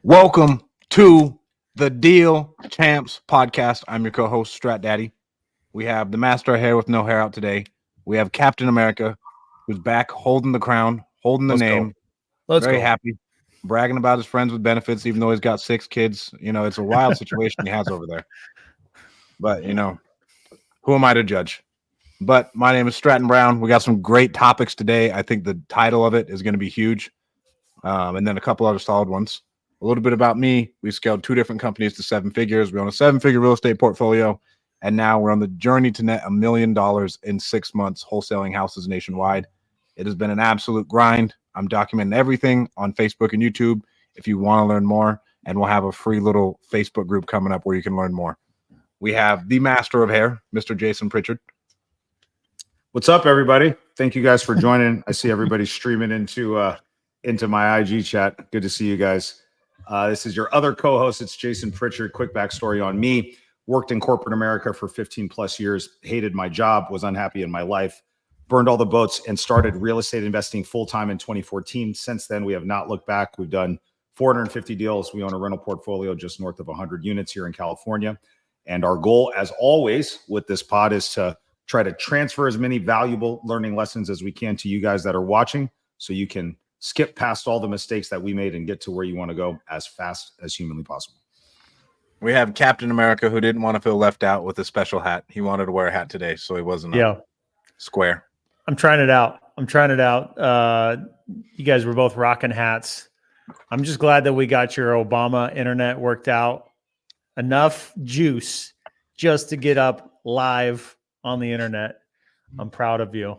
Welcome to the Deal Champs podcast. I'm your co-host, Strat Daddy. We have the master of hair with no hair out today. We have Captain America, who's back holding the crown, holding the name. Let's Very go. happy, bragging about his friends with benefits, even though he's got 6 kids. You know, it's a wild situation he has over there. But, you know, who am I to judge? But my name is Stratton Brown. We got some great topics today. I think the title of it is going to be huge. And then a couple other solid ones. A little bit about me. We scaled 2 different companies to 7 figures. We own a 7-figure real estate portfolio. And now we're on the journey to net $1 million in 6 months, wholesaling houses nationwide. It has been an absolute grind. I'm documenting everything on Facebook and YouTube if you want to learn more. And we'll have a free little Facebook group coming up where you can learn more. We have the master of hair, Mr. Jason Pritchard. What's up, everybody? Thank you guys for joining. I see everybody streaming into my IG chat. Good to see you guys. This is your other co-host. It's Jason Pritchard. Quick backstory on me. Worked in corporate America for 15 plus years. Hated my job. Was unhappy in my life. Burned all the boats and started real estate investing full-time in 2014. Since then, we have not looked back. We've done 450 deals. We own a rental portfolio just north of 100 units here in California. And our goal, as always, with this pod is to try to transfer as many valuable learning lessons as we can to you guys that are watching so you can skip past all the mistakes that we made and get to where you want to go as fast as humanly possible. We have Captain America, who didn't want to feel left out with a special hat. He wanted to wear a hat today, so he wasn't square. I'm trying it out. You guys were both rocking hats. I'm just glad that we got your Obama internet worked out. Enough juice just to get up live on the internet. I'm proud of you.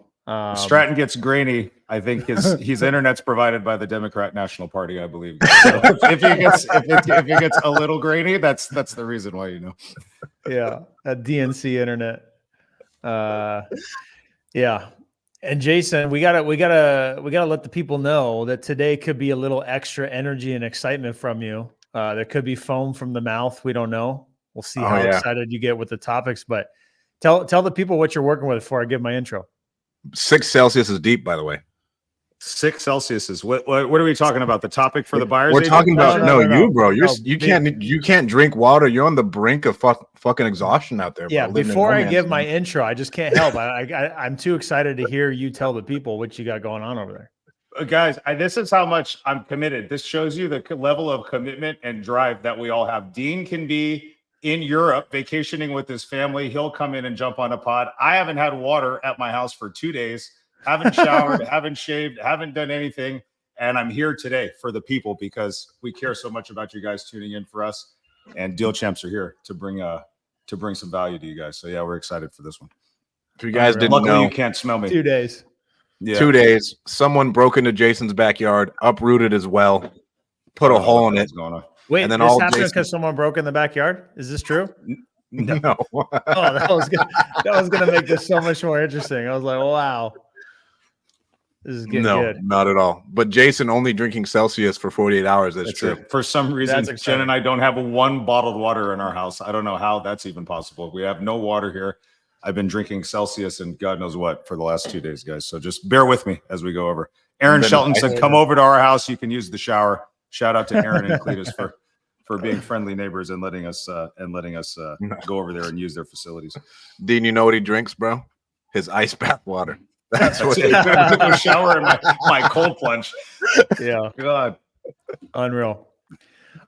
Stratton gets grainy. I think his internet's provided by the Democrat National Party, I believe. So if he gets a little grainy, that's the reason why, you know. Yeah, that DNC internet. Yeah. And Jason, we gotta let the people know that today could be a little extra energy and excitement from you. There could be foam from the mouth. We don't know. We'll see how excited you get with the topics. But tell the people what you're working with before I give my intro. 6 Celsius is deep, by the way. 6 Celsius is what are we talking about? The topic for the buyers? We're talking about you, bro. You No, can't drink water. You're on the brink of fucking exhaustion out there. Yeah. Bro. Before I give my intro, I just can't help. I'm too excited to hear you tell the people what you got going on over there. Guys, this is how much I'm committed. This shows you the level of commitment and drive that we all have. Dean can be in Europe vacationing with his family. He'll come in and jump on a pod. I haven't had water at my house for 2 days. Haven't showered, haven't shaved, haven't done anything. And I'm here today for the people because we care so much about you guys tuning in for us. And Deal Champs are here to bring some value to you guys. So yeah, we're excited for this one. If you guys didn't Luckily, know, you can't smell me. 2 days. Yeah. 2 days. Someone broke into Jason's backyard, uprooted his well, put a hole in it. Wait, and then this all happened Jason- because someone broke in the backyard? Is this true? No. Oh, that was gonna make this so much more interesting. I was like, wow. This is getting good. Not at all. But Jason only drinking Celsius for 48 hours. That's true. It. For some reason, Jen and I don't have one bottled water in our house. I don't know how that's even possible. We have no water here. I've been drinking Celsius and God knows what for the last 2 days, guys. So just bear with me as we go over. Aaron Shelton said, come over to our house. You can use the shower. Shout out to Aaron and Cletus for being friendly neighbors and letting us go over there and use their facilities. Dean, you know what he drinks, bro? His ice bath water. That's what it. I took a shower in my cold plunge. Yeah. God. Unreal. All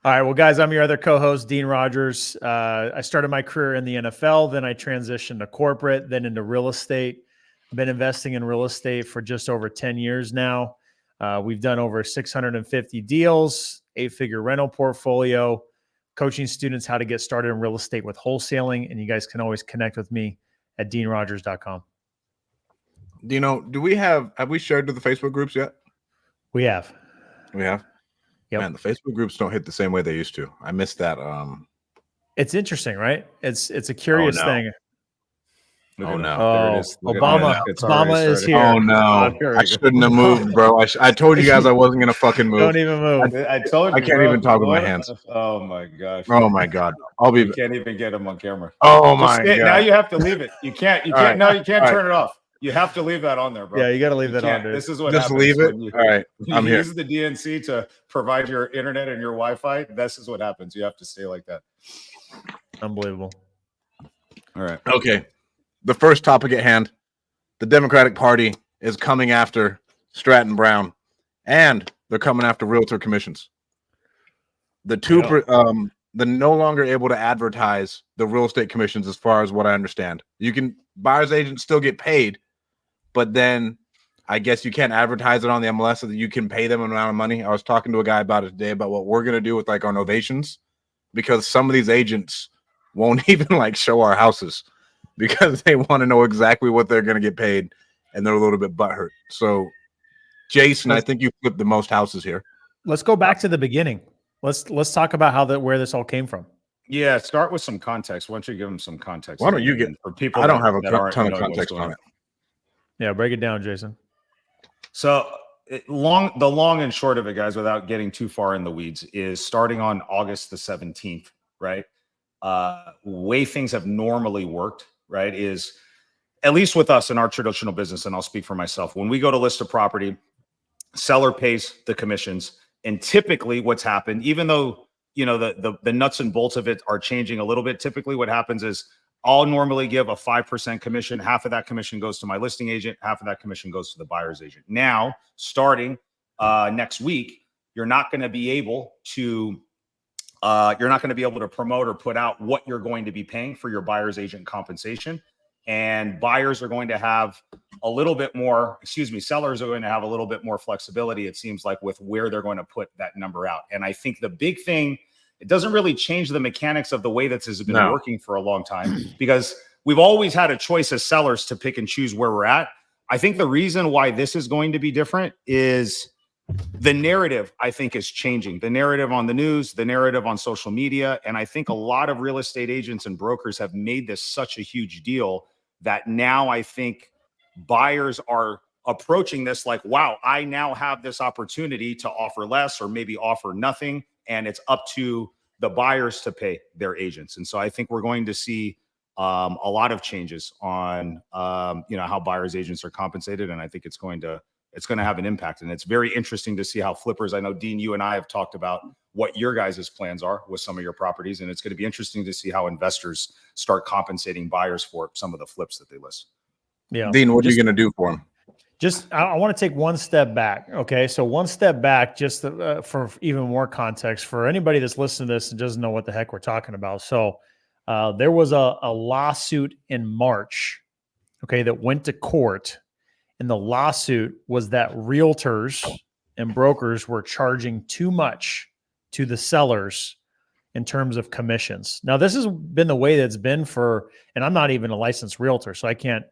right. Well, guys, I'm your other co-host, Dean Rogers. I started my career in the NFL. Then I transitioned to corporate, then into real estate. I've been investing in real estate for just over 10 years now. We've done over 650 deals, 8-figure rental portfolio, coaching students how to get started in real estate with wholesaling. And you guys can always connect with me at deanrogers.com. You know, have we shared to the Facebook groups yet? We have. Yep. Man, the Facebook groups don't hit the same way they used to. I missed that. It's interesting, right? It's a curious thing. Oh no! Oh, there it is. Obama is here. Oh no! I shouldn't have moved, bro. I told you guys I wasn't gonna fucking move. Don't even move. I told you. I can't even talk with my hands. Oh my gosh. Oh my god! You can't even get him on camera. Oh my god! Now you have to leave it. You can't. No, you can't turn it off. You have to leave that on there, bro. Yeah, you got to leave You that on, can't. dude. This is what Just happens leave it. when you, All right, when you I'm here. use the DNC to provide your internet and your Wi-Fi. This is what happens. You have to stay like that. Unbelievable. All right. Okay. The first topic at hand: the Democratic Party is coming after Stratton Brown, and they're coming after realtor commissions. The they're no longer able to advertise the real estate commissions, as far as what I understand. You can buyer's agents still get paid, but then I guess you can't advertise it on the MLS so that you can pay them an amount of money. I was talking to a guy about it today about what we're gonna do with like our novations, because some of these agents won't even like show our houses because they want to know exactly what they're gonna get paid, and they're a little bit butthurt. So, Jason, I think you flipped the most houses here. Let's go back to the beginning. Let's talk about where this all came from. Yeah, start with some context. Why don't you give them some context? Why don't you get for people? I don't have a aren't ton of knowing what's context going on it. Yeah, break it down, Jason. So the long and short of it, guys, without getting too far in the weeds, is starting on August the 17th, right? Way things have normally worked, right, is at least with us in our traditional business, and I'll speak for myself. When we go to list a property, seller pays the commissions, and typically what's happened, even though the nuts and bolts of it are changing a little bit, typically what happens is I'll normally give a 5% commission. Half of that commission goes to my listing agent. Half of that commission goes to the buyer's agent. Now, starting next week, you're not going to be able to promote or put out what you're going to be paying for your buyer's agent compensation. And buyers are going to have a little bit more, sellers are going to have a little bit more flexibility, it seems like, with where they're going to put that number out. And I think the big thing, it doesn't really change the mechanics of the way that this has been working for a long time, because we've always had a choice as sellers to pick and choose where we're at. I think the reason why this is going to be different is the narrative, I think, is changing. The narrative on the news, the narrative on social media. And I think a lot of real estate agents and brokers have made this such a huge deal that now I think buyers are approaching this like, wow, I now have this opportunity to offer less or maybe offer nothing. And it's up to the buyers to pay their agents. And so I think we're going to see a lot of changes on, how buyers agents are compensated. And I think it's going to have an impact. And it's very interesting to see how flippers, I know, Dean, you and I have talked about what your guys' plans are with some of your properties. And it's going to be interesting to see how investors start compensating buyers for some of the flips that they list. Yeah. Dean, what are you going to do for them? I want to take one step back. Okay. So one step back, just for even more context for anybody that's listening to this and doesn't know what the heck we're talking about. So there was a lawsuit in March, okay, that went to court. And the lawsuit was that realtors and brokers were charging too much to the sellers in terms of commissions. Now, this has been the way that's been and I'm not even a licensed realtor, so I can't,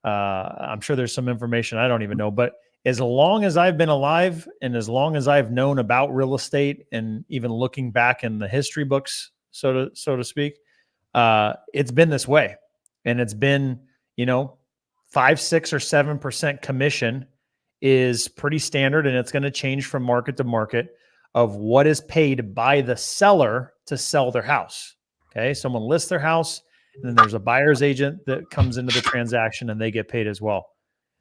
I'm sure there's some information I don't even know, but as long as I've been alive and as long as I've known about real estate and even looking back in the history books, so to speak, it's been this way. And it's been, 5, 6, or 7% commission is pretty standard, and it's going to change from market to market of what is paid by the seller to sell their house. Okay. Someone lists their house, and then there's a buyer's agent that comes into the transaction and they get paid as well.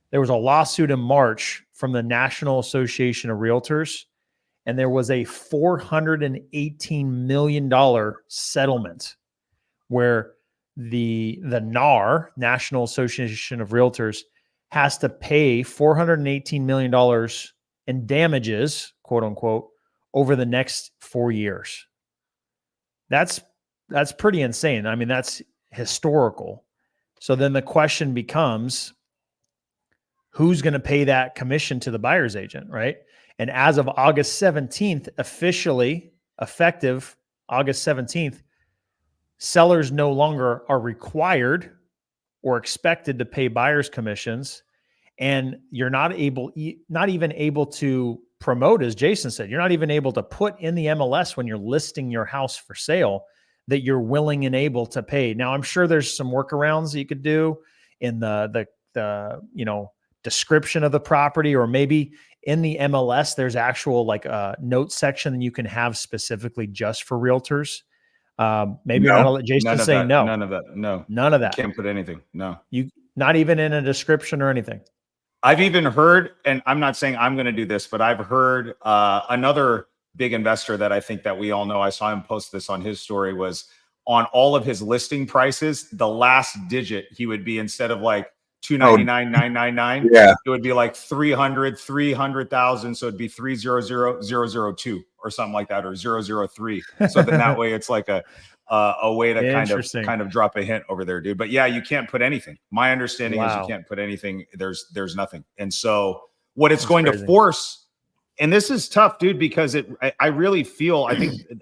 There was a lawsuit in March from the National Association of Realtors, and there was a $418 million settlement where the NAR, National Association of Realtors, has to pay $418 million in damages, quote unquote, over the next 4 years. That's pretty insane. I mean, that's historical. So then the question becomes, who's going to pay that commission to the buyer's agent, right? And as of August 17th, officially effective August 17th, sellers no longer are required or expected to pay buyer's commissions, and you're not even able to promote, as Jason said. You're not even able to put in the MLS when you're listing your house for sale that you're willing and able to pay. Now, I'm sure there's some workarounds that you could do in the description of the property, or maybe in the MLS there's actual like a note section that you can have specifically just for realtors. Maybe you're not let Jason say no. None of that. No. None of that. You can't put anything. No. Not even in a description or anything. I've even heard, and I'm not saying I'm going to do this, but I've heard another big investor that I think that we all know, I saw him post this on his story, was on all of his listing prices, the last digit he would be, instead of like 299,999, Yeah. it would be like 300,000. So it'd be 300,002 or something like that, or 003. So then that way it's like a way to kind of drop a hint over there, dude. But yeah, you can't put anything. My understanding is you can't put anything. There's nothing. And so what it's going to force, and this is tough, dude, because I really feel,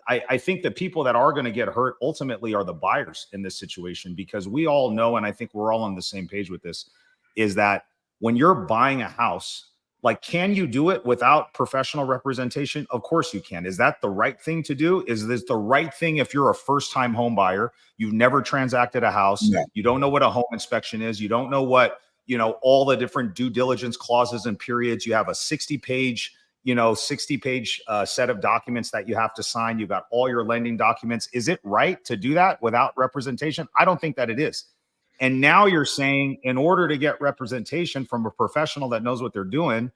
I think the people that are going to get hurt ultimately are the buyers in this situation, because we all know, and I think we're all on the same page with this, is that when you're buying a house, like, can you do it without professional representation? Of course you can. Is that the right thing to do? Is this the right thing if you're a first-time home buyer, you've never transacted a house, you don't know what a home inspection is, you don't know what, all the different due diligence clauses and periods, you have a 60-page set of documents that you have to sign, you've got all your lending documents. Is it right to do that without representation? I don't think that it is. And now you're saying, in order to get representation from a professional that knows what they're doing,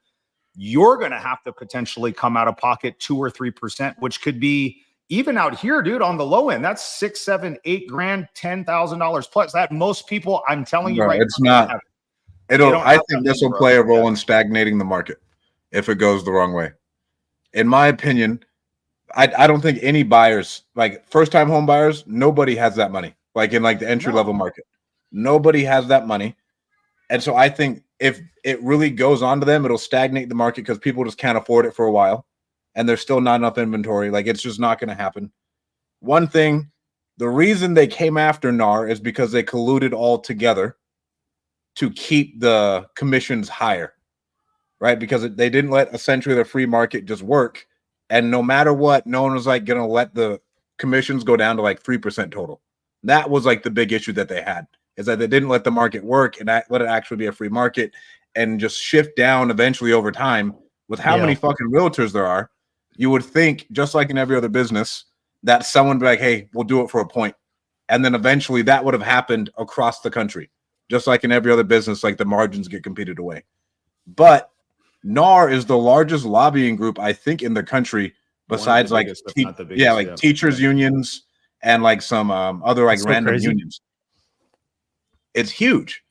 you're going to have to potentially come out of pocket 2 or 3%, which could be, even out here, dude, on the low end, that's $6, $7, $8 grand, $10,000 plus. That most people, I'm telling you right it's now, not. I think this will play a role in stagnating the market if it goes the wrong way. In my opinion, I don't think any buyers, like first-time home buyers, nobody has that money. Like in like the entry-level market, nobody has that money. And so I think if it really goes on to them, it'll stagnate the market because people just can't afford it for a while. And there's still not enough inventory. Like, it's just not going to happen. One thing, the reason they came after NAR is because they colluded all together to keep the commissions higher, right? Because they didn't let essentially the free market just work. And no matter what, no one was like going to let the commissions go down to like 3% total. That was like the big issue that they had, is that they didn't let the market work and let it actually be a free market and just shift down eventually over time. With how many fucking realtors there are, you would think, just like in every other business, that someone would be like, hey, we'll do it for a point. And then eventually that would have happened across the country. Just like in every other business, like the margins get competed away. But NAR is the largest lobbying group, I think, in the country, besides like, teachers unions and like some other like random unions. It's huge.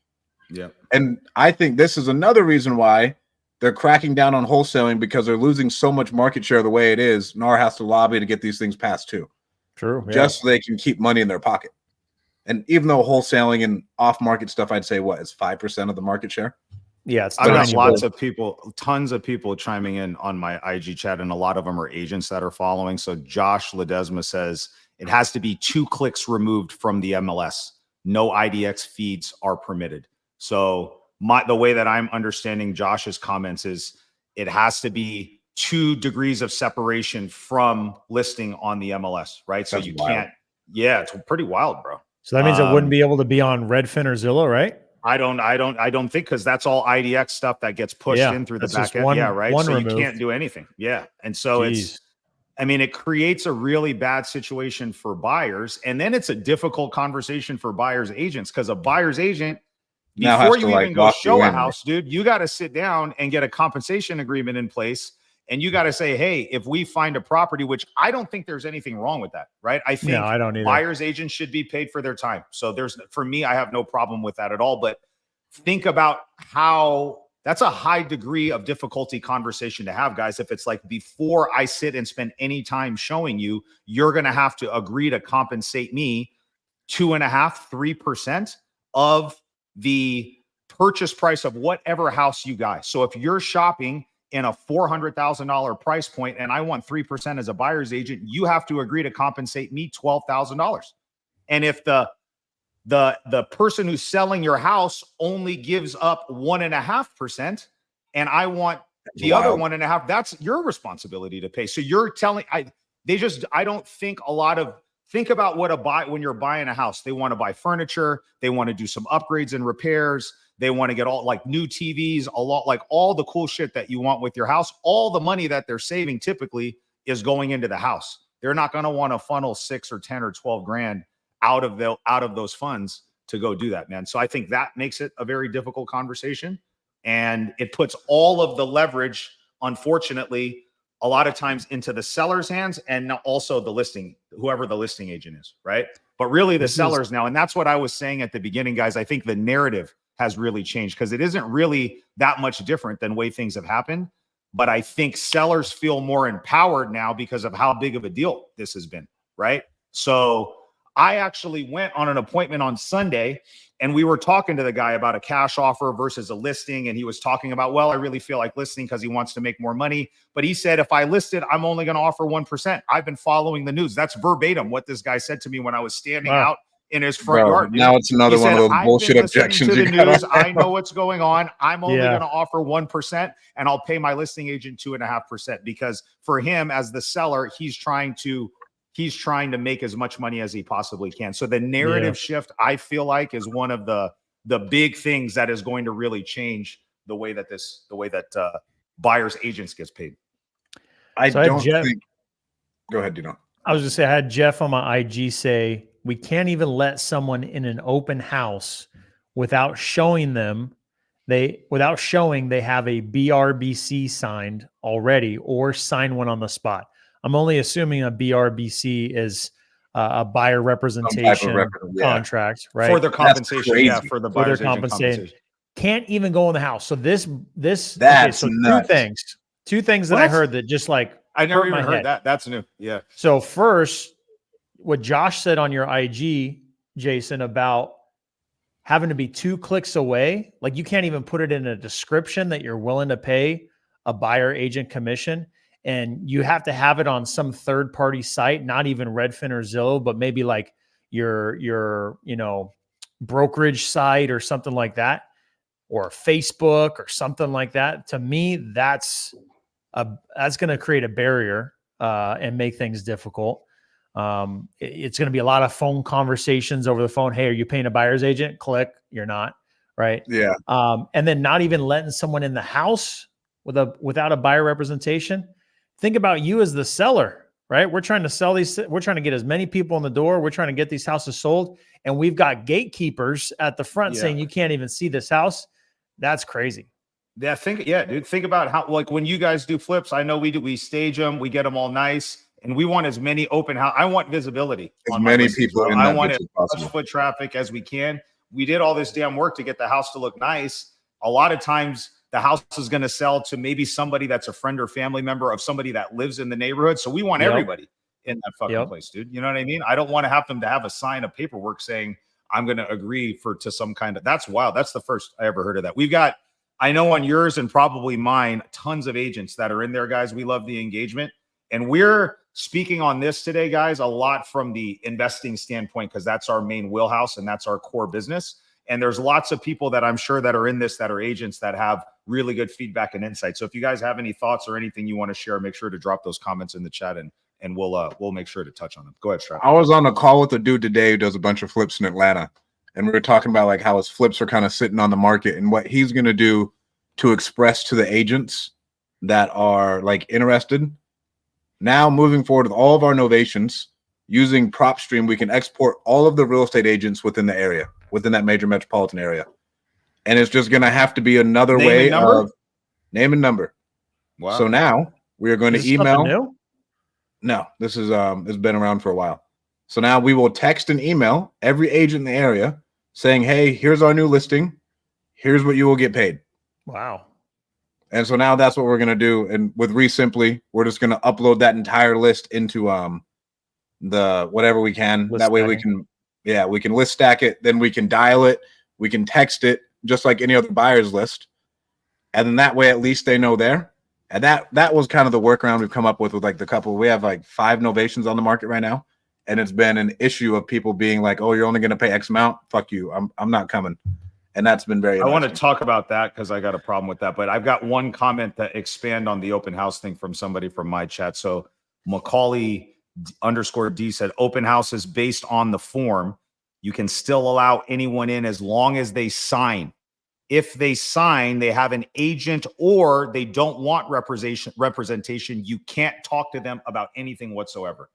Yeah. And I think this is another reason why they're cracking down on wholesaling, because they're losing so much market share the way it is. NAR has to lobby to get these things passed too. True. Just so they can keep money in their pocket. And even though wholesaling and off-market stuff, I'd say is 5% of the market share. Yeah, it's I've got lots of people, tons of people chiming in on my IG chat, and a lot of them are agents that are following. So Josh Ledesma says it has to be 2 clicks removed from the MLS. No IDX feeds are permitted. So the way that I'm understanding Josh's comments is it has to be 2 degrees of separation from listing on the MLS, right? So you can't. Yeah, it's pretty wild, bro. So that means it wouldn't be able to be on Redfin or Zillow, right? I don't think, because that's all IDX stuff that gets pushed in through the back end. Right. So you can't do anything. Yeah. And so it creates a really bad situation for buyers. And then it's a difficult conversation for buyers agents, because a buyer's agent, before you even go show a house, dude, you got to sit down and get a compensation agreement in place. And you got to say, hey, if we find a property, which I don't think there's anything wrong with that, right? I think I don't either. Buyer's agents should be paid for their time. So for me, I have no problem with that at all. But think about how that's a high degree of difficulty conversation to have, guys. If it's like, before I sit and spend any time showing you, you're going to have to agree to compensate me 2.5%, 3% of the purchase price of whatever house you guys. So if you're shopping in a $400,000 price point and I want 3% as a buyer's agent, you have to agree to compensate me $12,000. And if the person who's selling your house only gives up 1.5% and I want the other 1.5%, that's your responsibility to pay. So you're telling, I don't think think about when you're buying a house, they want to buy furniture, they want to do some upgrades and repairs. They want to get all like new TVs, all the cool shit that you want with your house. All the money that they're saving typically is going into the house. They're not going to want to funnel 6 or 10 or 12 grand out of those funds to go do that, man. So I think that makes it a very difficult conversation, and it puts all of the leverage, unfortunately, a lot of times into the seller's hands and also the listing, whoever the listing agent is, right? But really the sellers now, and that's what I was saying at the beginning, guys. I think the narrative has really changed because it isn't really that much different than way things have happened. But I think sellers feel more empowered now because of how big of a deal this has been, right? So I actually went on an appointment on Sunday, and we were talking to the guy about a cash offer versus a listing. And he was talking about, well, I really feel like listing because he wants to make more money. But he said, if I listed, I'm only going to offer 1%. I've been following the news. That's verbatim what this guy said to me when I was standing out in his front yard. Dude. Now it's another one of those bullshit objections to the you got news. on I know what's going on. I'm only Yeah. going to offer 1%, and I'll pay my listing agent 2.5%, because for him as the seller, he's trying to make as much money as he possibly can. So the narrative shift, I feel like, is one of the big things that is going to really change the way that buyers agents gets paid. I So I had don't Jeff- think. Go ahead, Dino. I was just saying, I had Jeff on my IG say, we can't even let someone in an open house without showing they have a BRBC signed already or sign one on the spot. I'm only assuming a BRBC is a buyer representation contract, right? For their compensation, crazy. yeah, for the buyer's agent compensation. Can't even go in the house. So this That's nuts. two things that I heard that just like I never hurt even my heard head. that. That's new. Yeah. So first, what Josh said on your IG, Jason, about having to be 2 clicks away, like you can't even put it in a description that you're willing to pay a buyer agent commission, and you have to have it on some third-party site, not even Redfin or Zillow, but maybe like your brokerage site or something like that, or Facebook or something like that. To me, that's going to create a barrier and make things difficult. It's going to be a lot of phone conversations over the phone. Hey, are you paying a buyer's agent? Click. You're not, right? Yeah. And then not even letting someone in the house without a buyer representation. Think about you as the seller, right? We're trying to sell these. We're trying to get as many people in the door. We're trying to get these houses sold, and we've got gatekeepers at the front saying you can't even see this house. That's crazy. Yeah, dude. Think about how, like, when you guys do flips, I know we stage them, we get them all nice, and we want as many open house. I want visibility. As many people in I that want bitch as as possible. much foot traffic as we can. We did all this damn work to get the house to look nice. A lot of times the house is going to sell to maybe somebody that's a friend or family member of somebody that lives in the neighborhood. So we want everybody in that fucking place, dude. You know what I mean? I don't want to have them to have a sign of paperwork saying I'm going to agree to some kind of. That's wild. That's the first I ever heard of that. We've got, I know on yours and probably mine, tons of agents that are in there, guys. We love the engagement. And we're speaking on this today, guys, a lot from the investing standpoint, because that's our main wheelhouse and that's our core business. And there's lots of people that I'm sure that are in this that are agents that have really good feedback and insight. So if you guys have any thoughts or anything you want to share, make sure to drop those comments in the chat, and we'll make sure to touch on them. Go ahead, Stratton. I was on a call with a dude today who does a bunch of flips in Atlanta, and we were talking about like how his flips are kind of sitting on the market and what he's going to do to express to the agents that are like interested. Now, moving forward with all of our novations, using PropStream, we can export all of the real estate agents within the area, within that major metropolitan area. And it's just going to have to be another way of name and number. Wow. So now we are going Is to this something email. new? No, this is it's been around for a while. So now we will text and email every agent in the area saying, hey, here's our new listing. Here's what you will get paid. Wow. And so now that's what we're going to do. And with Resimply, we're just going to upload that entire list into the whatever we can. List that way we stacking. we can list stack it. Then we can dial it. We can text it just like any other buyer's list. And then that way, at least they know there. And that was kind of the workaround we've come up with like the couple. We have like 5 novations on the market right now. And it's been an issue of people being like, oh, you're only going to pay X amount. Fuck you. I'm not coming. And that's been very. I want to talk about that because I got a problem with that. But I've got one comment that expand on the open house thing from somebody from my chat. So Macaulay_D said open house is based on the form. You can still allow anyone in as long as they sign. If they sign, they have an agent or they don't want representation. You can't talk to them about anything whatsoever.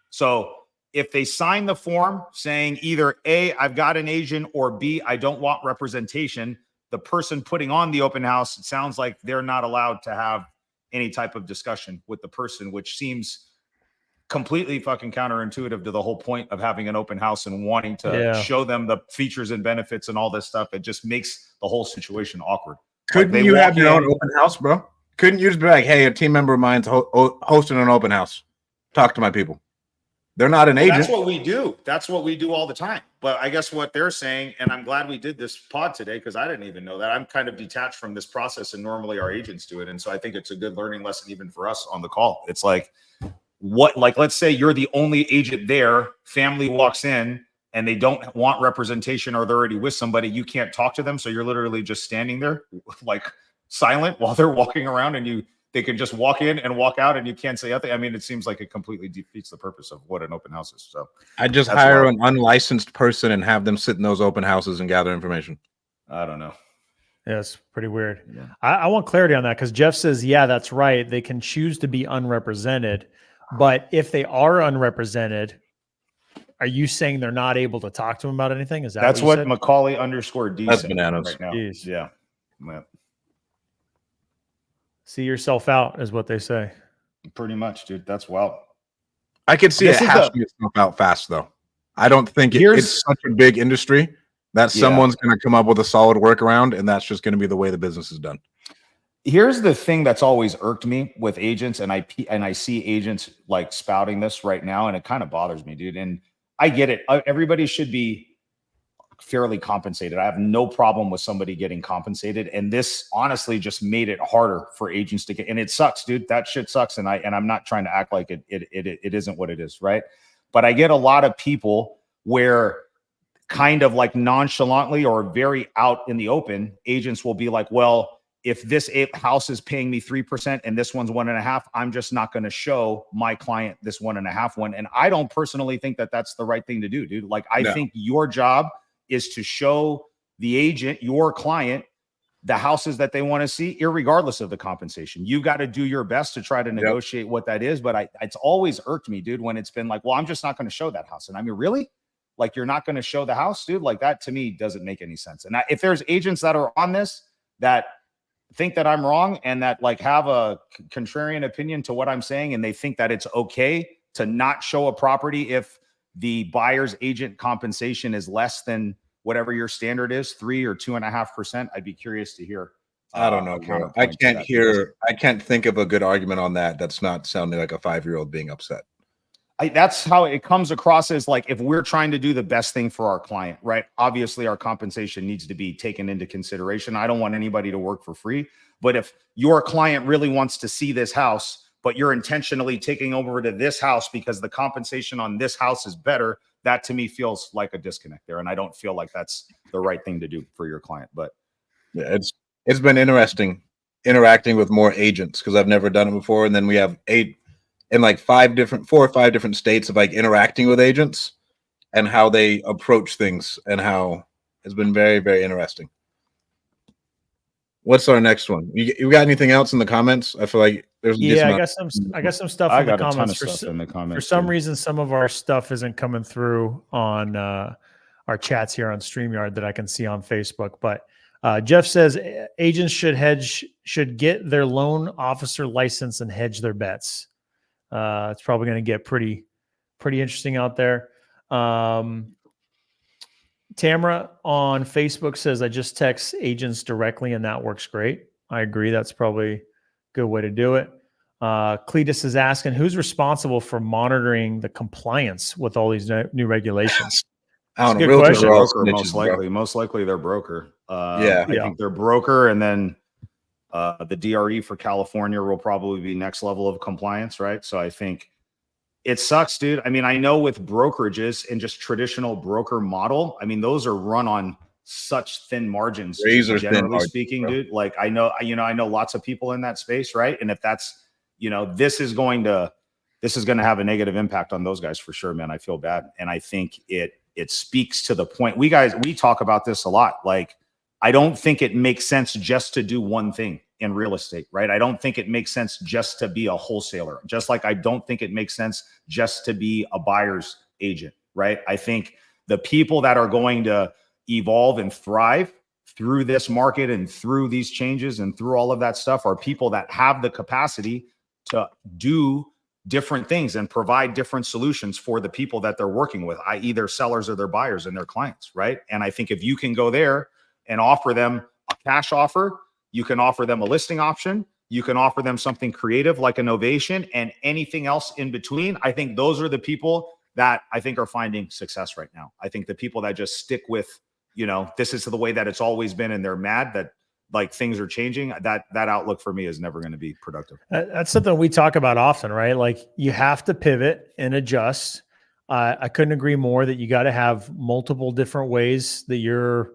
So if they sign the form saying either A, I've got an agent, or B, I don't want representation, the person putting on the open house, it sounds like they're not allowed to have any type of discussion with the person, which seems completely fucking counterintuitive to the whole point of having an open house and wanting to show them the features and benefits and all this stuff. It just makes the whole situation awkward. Couldn't you have your own open house, bro? Couldn't you just be like, hey, a team member of mine's hosting an open house. Talk to my people. They're not an agent. That's what we do. That's what we do all the time. But I guess what they're saying, and I'm glad we did this pod today because I didn't even know that. I'm kind of detached from this process, and normally our agents do it. And so I think it's a good learning lesson even for us on the call. It's like, let's say you're the only agent there, family walks in and they don't want representation or they're already with somebody, you can't talk to them. So you're literally just standing there like silent while they're walking around, and they can just walk in and walk out and you can't say nothing. I mean, it seems like it completely defeats the purpose of what an open house is. So I just hire an unlicensed person and have them sit in those open houses and gather information. I don't know. Yeah, it's pretty weird. Yeah. I want clarity on that because Jeff says, yeah, that's right. They can choose to be unrepresented. But if they are unrepresented, are you saying they're not able to talk to them about anything? Is that that's what Macaulay _D that's said bananas right now? Jeez. Yeah. See yourself out is what they say. Pretty much, dude. That's wild. I could see it hashing itself out fast, though. I don't think it's such a big industry that someone's going to come up with a solid workaround, and that's just going to be the way the business is done. Here's the thing that's always irked me with agents, and I see agents like spouting this right now, and it kind of bothers me, dude. And I get it. Everybody should be fairly compensated. I have no problem with somebody getting compensated, and this honestly just made it harder for agents to get. And it sucks, dude. That shit sucks. And I'm not trying to act like it isn't what it is, right? But I get a lot of people where kind of like nonchalantly or very out in the open, agents will be like, well, if this house is paying me 3% and this one's 1.5%, I'm just not going to show my client this 1.5 one. And I don't personally think that that's the right thing to do, dude. Like, I think your job is to show the agent, your client, the houses that they want to see, irregardless of the compensation. You've got to do your best to try to negotiate what that is. But it's always irked me, dude, when it's been like, well, I'm just not going to show that house. And I mean, really? Like, you're not going to show the house, dude? Like, that to me doesn't make any sense. And if there's agents that are on this that think that I'm wrong and that like have a contrarian opinion to what I'm saying, and they think that it's okay to not show a property if the buyer's agent compensation is less than whatever your standard is, 3 or 2.5%, I'd be curious to hear. I don't know, bro. I can't think of a good argument on that. That's not sounding like a 5-year-old being upset. That's how it comes across, as like, if we're trying to do the best thing for our client, right? Obviously our compensation needs to be taken into consideration. I don't want anybody to work for free, but if your client really wants to see this house, but you're intentionally taking over to this house because the compensation on this house is better, that to me feels like a disconnect there. And I don't feel like that's the right thing to do for your client. But yeah, it's been interesting interacting with more agents because I've never done it before. And then we have 4 or 5 different states of like interacting with agents and how they approach things, and how it's been very, very interesting. What's our next one? You got anything else in the comments? I feel like there's I got some stuff in the comments. For some reason, some of our stuff isn't coming through on our chats here on StreamYard that I can see on Facebook. But Jeff says agents should get their loan officer license and hedge their bets. It's probably going to get pretty interesting out there. Tamara on Facebook says, I just text agents directly and that works great. I agree. That's probably a good way to do it. Cletus is asking, who's responsible for monitoring the compliance with all these new regulations? I don't know. Realtors are broker, most likely their broker. I think their broker, and then the DRE for California will probably be next level of compliance, right? So I think it sucks, dude. I mean, I know with brokerages and just traditional broker model, I mean, those are run on such thin margins, generally speaking, dude. Like I know lots of people in that space, right? And if that's, this is going to have a negative impact on those guys for sure, man. I feel bad. And I think it speaks to the point. We talk about this a lot. Like, I don't think it makes sense just to do one thing in real estate, right? I don't think it makes sense just to be a wholesaler. Just like I don't think it makes sense just to be a buyer's agent, right? I think the people that are going to evolve and thrive through this market and through these changes and through all of that stuff are people that have the capacity to do different things and provide different solutions for the people that they're working with, i.e. their sellers or their buyers and their clients, right? And I think if you can go there and offer them a cash offer, you can offer them a listing option, you can offer them something creative like a novation and anything else in between. I think those are the people that I think are finding success right now. I think the people that just stick with, you know, this is the way that it's always been and they're mad that like things are changing, that outlook for me is never going to be productive. That's something we talk about often, right? Like you have to pivot and adjust. I couldn't agree more that you got to have multiple different ways that you're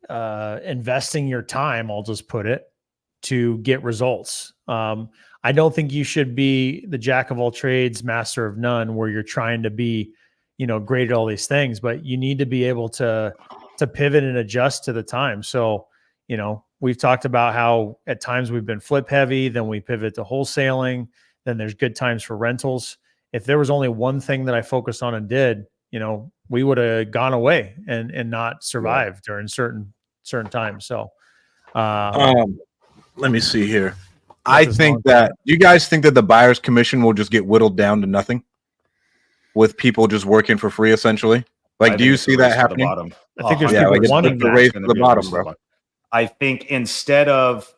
investing your time, I'll just put it, to get results. I don't think you should be the jack of all trades, master of none, where you're trying to be, you know, great at all these things, but you need to be able to pivot and adjust to the time. So, you know, we've talked about how at times we've been flip heavy, then we pivot to wholesaling, then there's good times for rentals. If there was only one thing that I focused on and did, you know, we would have gone away and not survived during certain times. So, let me see here. I think that you guys think that the buyer's commission will just get whittled down to nothing with people just working for free, essentially. Like, do you see that happening? I think there's people wanting to raise to the bottom, bro. I think instead of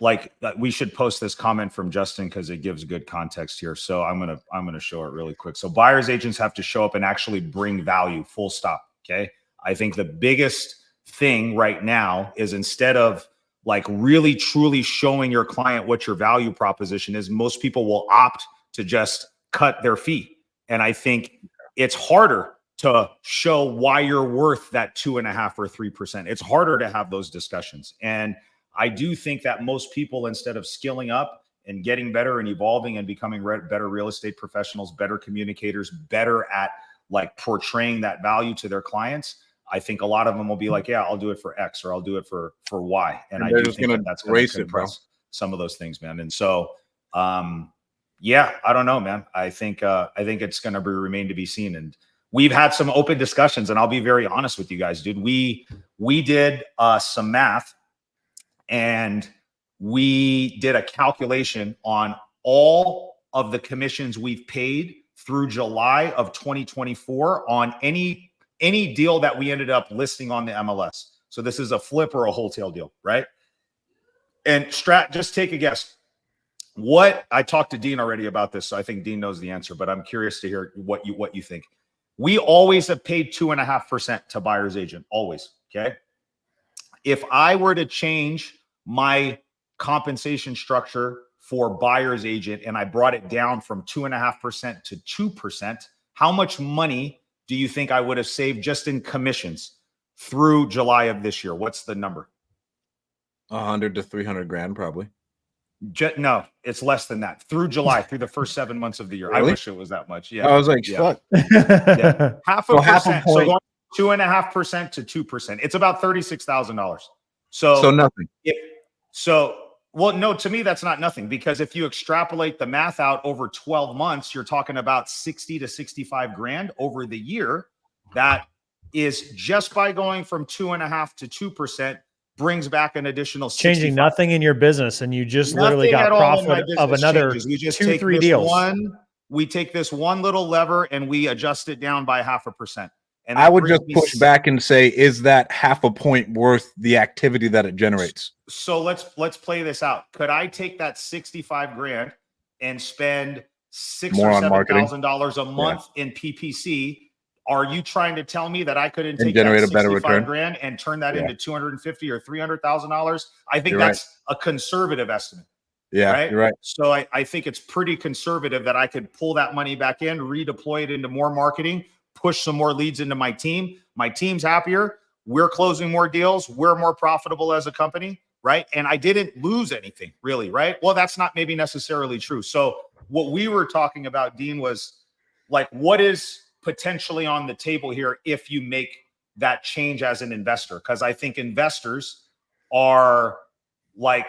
like, we should post this comment from Justin because it gives good context here. So I'm gonna show it really quick. So buyers agents have to show up and actually bring value. Full stop. Okay. I think the biggest thing right now is instead of like really truly showing your client what your value proposition is, most people will opt to just cut their fee. And I think it's harder to show why you're worth that 2.5% or 3%. It's harder to have those discussions. And I do think that most people, instead of skilling up and getting better and evolving and becoming better real estate professionals, better communicators, better at like portraying that value to their clients, I think a lot of them will be like, yeah, I'll do it for X or I'll do it for Y. And I do think that's going to compress some of those things, man. And so, yeah, I don't know, man. I think it's going to remain to be seen. And we've had some open discussions, and I'll be very honest with you guys, dude. We did some math, and we did a calculation on all of the commissions we've paid through July of 2024 on any deal that we ended up listing on the MLS. So this is a flip or a wholesale deal, right? And Strat, just take a guess. What I talked to Dean already about this, so I think Dean knows the answer, but I'm curious to hear what you think. We always have paid 2.5% to buyer's agent, always. Okay. If I were to change my compensation structure for buyer's agent and I brought it down from 2.5% to 2%, how much money do you think I would have saved just in commissions through July of this year? What's the number? 100 to 300 grand, probably. No, it's less than that. Through July, through the first 7 months of the year. Really? I wish it was that much. Yeah. I was like, fuck. Yeah. Half a percent. So going 2.5% to 2%. It's about $36,000. So nothing. Well, no, to me, that's not nothing, because if you extrapolate the math out over 12 months, you're talking about 60 to 65 grand over the year. That is just by going from 2.5 to 2%. Brings back an additional 65. Changing nothing in your business, and you just literally got profit of another changes. We just 2-3 deals. We take this one little lever and we adjust it down by 0.5%. And I would just push back and say, is that 0.5 point worth the activity that it generates? So let's play this out. Could I take that 65 grand and spend $6,000 or $7,000 a month in PPC? Are you trying to tell me that I couldn't take generate that a better return grand and turn that into $250,000 or $300,000? I think that's a conservative estimate. Yeah, right? You're right. So I think it's pretty conservative that I could pull that money back in, redeploy it into more marketing, push some more leads into my team. My team's happier. We're closing more deals. We're more profitable as a company, right? And I didn't lose anything, really, right? Well, that's not maybe necessarily true. So what we were talking about, Dean, was like, what is potentially on the table here if you make that change as an investor? Because I think investors are like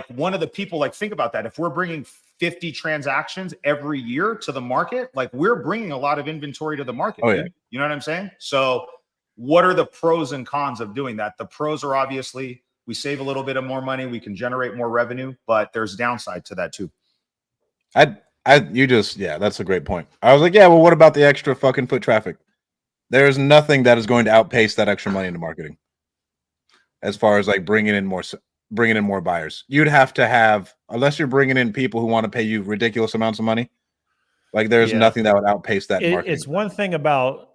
one of the people, like, think about that. If we're bringing 50 transactions every year to the market, like we're bringing a lot of inventory to the market. Oh, yeah. You know what I'm saying? So what are the pros and cons of doing that? The pros are obviously we save a little bit of more money, we can generate more revenue, but there's downside to that too. That's a great point. I was like, yeah, well, what about the extra fucking foot traffic? There's nothing that is going to outpace that extra money into marketing. As far as like bringing in more buyers, you'd have to have, unless you're bringing in people who want to pay you ridiculous amounts of money. Like there's nothing that would outpace that marketing. It's one thing about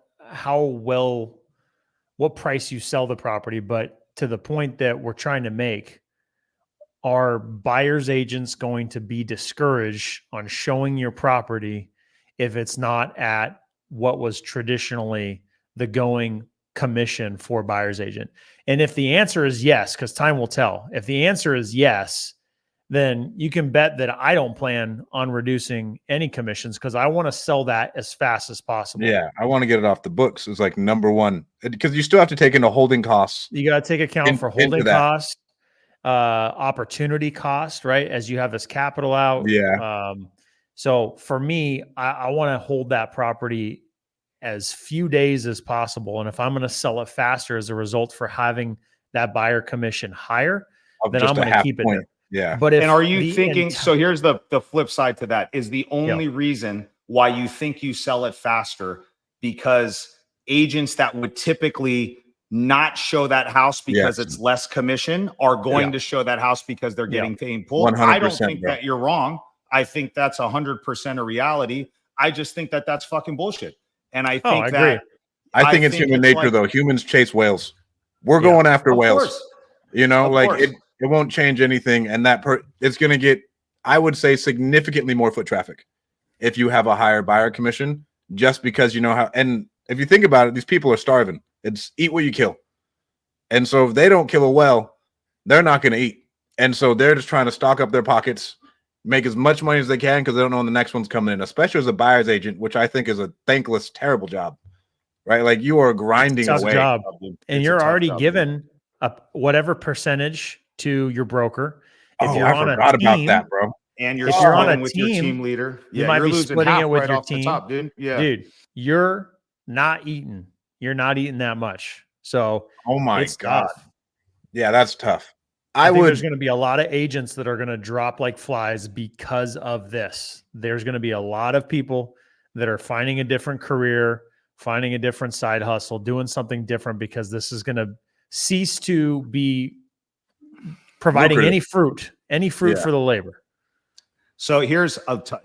what price you sell the property, but to the point that we're trying to make, are buyers agents going to be discouraged on showing your property if it's not at what was traditionally the going commission for buyer's agent? And if the answer is yes, because time will tell, if the answer is yes, then you can bet that I don't plan on reducing any commissions because I want to sell that as fast as possible. Yeah, I want to get it off the books. It's like number one, because you still have to take into holding costs. You got to take account for holding costs, opportunity cost, right? As you have this capital out. Yeah. So for me, I want to hold that property as few days as possible. And if I'm going to sell it faster as a result for having that buyer commission higher, then I'm going to keep it there. Yeah. But and are you thinking, so here's the flip side to that, is the only reason why you think you sell it faster because agents that would typically not show that house because it's less commission are going to show that house because they're getting paid full. I don't think that you're wrong. I think that's 100% a reality. I just think that that's fucking bullshit. And I think I think it's human nature, though. Humans chase whales. We're going after whales. You know, like it won't change anything. And it's going to get, I would say, significantly more foot traffic if you have a higher buyer commission, just because you know how. And if you think about it, these people are starving. It's eat what you kill. And so if they don't kill a whale, they're not going to eat. And so they're just trying to stock up their pockets, make as much money as they can because they don't know when the next one's coming in, especially as a buyer's agent, which I think is a thankless, terrible job, right? Like you are grinding away. Job. And you're already given whatever percentage to your broker. If you're on forgot about that, bro. And you're on with your team leader. You might be splitting it with your team. Top, dude. Yeah. Dude, you're not eating. You're not eating that much. So, oh my God. Tough. Yeah, that's tough. I think there's going to be a lot of agents that are going to drop like flies because of this. There's going to be a lot of people that are finding a different career, finding a different side hustle, doing something different because this is going to cease to be providing any fruit for the labor. So here's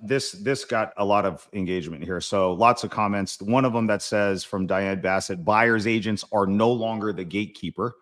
this got a lot of engagement here. So lots of comments. One of them that says from Diane Bassett, buyer's agents are no longer the gatekeeper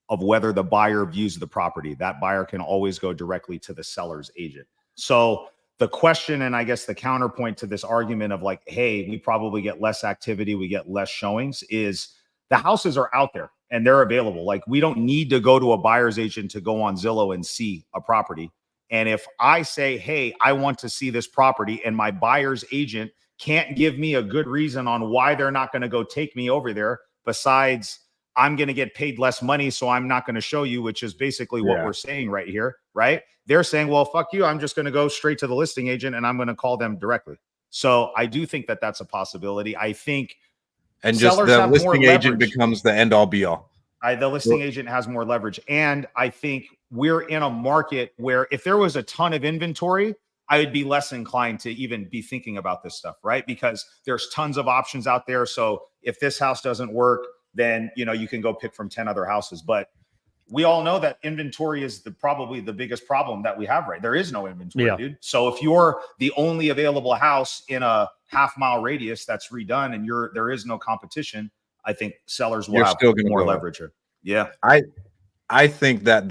of whether the buyer views the property. That buyer can always go directly to the seller's agent. So the question, and I guess the counterpoint to this argument of like, hey, we probably get less activity, we get less showings, is the houses are out there and they're available. Like we don't need to go to a buyer's agent to go on Zillow and see a property. And if I say, hey, I want to see this property and my buyer's agent can't give me a good reason on why they're not going to go take me over there, besides I'm going to get paid less money, so I'm not going to show you, which is basically what we're saying right here, right? They're saying, well, fuck you. I'm just going to go straight to the listing agent and I'm going to call them directly. So I do think that that's a possibility. I think just the listing agent becomes the end all be all. The listing agent has more leverage. And I think we're in a market where if there was a ton of inventory, I would be less inclined to even be thinking about this stuff, right? Because there's tons of options out there. So if this house doesn't work, then, you know, you can go pick from 10 other houses. But we all know that inventory is probably the biggest problem that we have, right? There is no inventory, dude. So if you're the only available house in a half-mile radius that's redone and there is no competition, I think sellers will have more leverage here. Yeah. I think that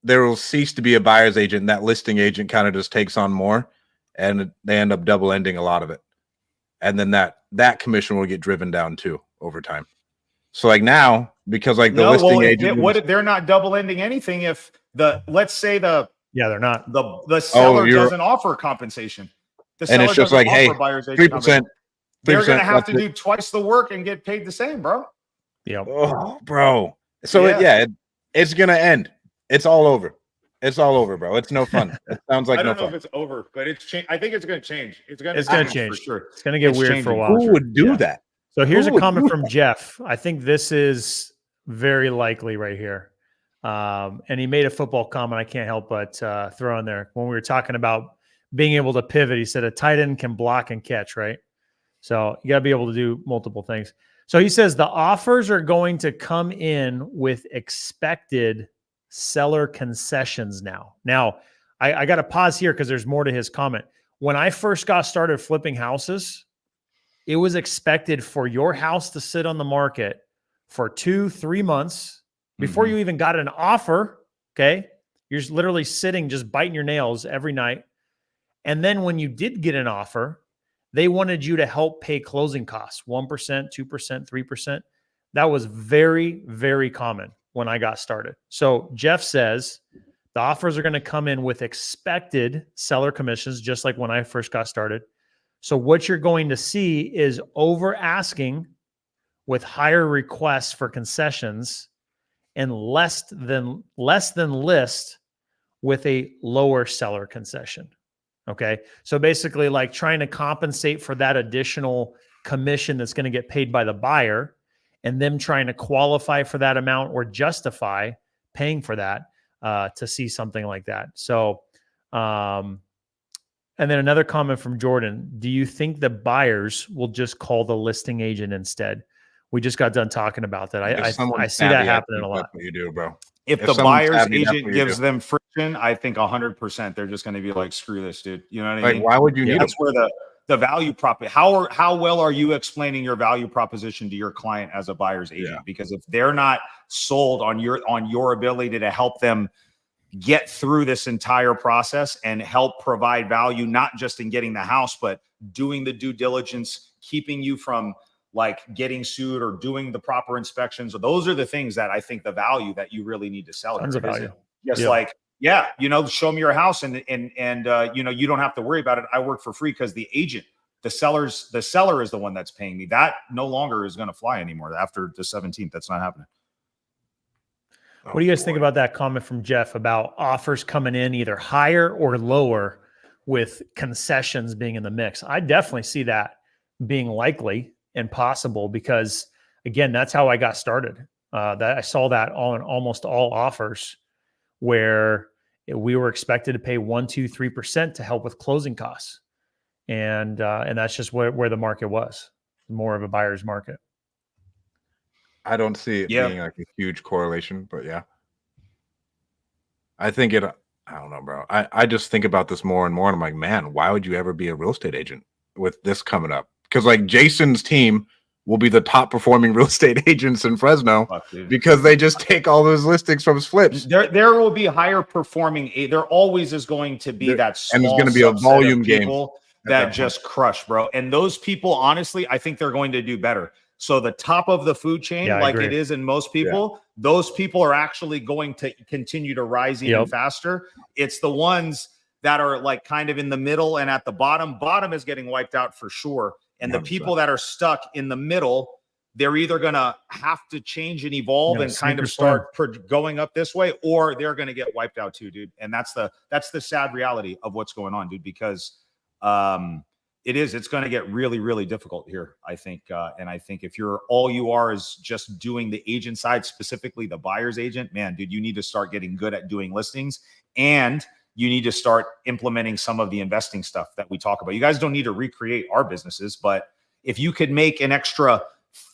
there will cease to be a buyer's agent, and that listing agent kind of just takes on more, and they end up double ending a lot of it. And then that commission will get driven down too over time. So like now, because like the listing agent, they're not double ending anything if let's say they're not the seller doesn't offer compensation. And it's just like, hey, 3%. They're going to have to do twice the work and get paid the same, bro. Yeah. Oh, bro. So it's going to end. It's all over. It's all over, bro. It's no fun. It sounds like I no don't know fun. if it's over, but it's changed. I think it's going to change. It's going It's to going to change change for sure. It's going to get It's weird for a changing. while. Who would do Yeah. that? So here's Who a would comment do from Jeff. I think this is very likely right here. And he made a football comment I can't help but throw in there. When we were talking about being able to pivot, he said a tight end can block and catch, right? So you got to be able to do multiple things. So he says the offers are going to come in with expected seller concessions now. Now, I got to pause here because there's more to his comment. When I first got started flipping houses, it was expected for your house to sit on the market for 2-3 months before you even got an offer. Okay. You're literally sitting, just biting your nails every night. And then when you did get an offer, they wanted you to help pay closing costs, 1%, 2%, 3%. That was very, very common when I got started. So Jeff says the offers are going to come in with expected seller commissions, just like when I first got started. So what you're going to see is over asking with higher requests for concessions and less than list with a lower seller concession. Okay. So basically like trying to compensate for that additional commission that's going to get paid by the buyer and them trying to qualify for that amount or justify paying for that to see something like that. So, and then another comment from Jordan. Do you think the buyers will just call the listing agent instead? We just got done talking about that. I see that happening a lot. That's what you do, bro. If the buyer's agent gives them friction, I think 100% they're just going to be like, screw this, dude. You know what I mean? Why would you need That's where the value prop. How well are you explaining your value proposition to your client as a buyer's agent? Yeah. Because if they're not sold on your ability to help them get through this entire process and help provide value, not just in getting the house, but doing the due diligence, keeping you from like getting sued or doing the proper inspections. So those are the things that I think the value that you really need to sell. Tons of value. Just like, yeah, show me your house and you don't have to worry about it. I work for free because the agent, the seller is the one that's paying me. That no longer is going to fly anymore after the 17th. That's not happening. What do you guys think about that comment from Jeff about offers coming in either higher or lower with concessions being in the mix? I definitely see that being likely and possible because, again, that's how I got started. That I saw that on almost all offers where we were expected to pay 1%, 2%, 3% to help with closing costs, and that's just where the market was, more of a buyer's market. I don't see it being like a huge correlation, but yeah. I think I don't know, bro. I just think about this more and more, and I'm like, man, why would you ever be a real estate agent with this coming up? Because like Jason's team will be the top performing real estate agents in Fresno because they just take all those listings from flips. There will be higher performing. There always is going to be that small, and there's going to be a volume game that just crush, bro. And those people, honestly, I think they're going to do better. So the top of the food chain, like it is in most people, those people are actually going to continue to rise even faster. It's the ones that are like kind of in the middle and at the bottom. Bottom is getting wiped out for sure. And the people that are stuck in the middle, they're either going to have to change and evolve and kind of start going up this way, or they're going to get wiped out too, dude. And that's the sad reality of what's going on, dude, because it's going to get really, really difficult here, I think. And I think if all you are is just doing the agent side, specifically the buyer's agent, man, dude, you need to start getting good at doing listings, and you need to start implementing some of the investing stuff that we talk about. You guys don't need to recreate our businesses, but if you could make an extra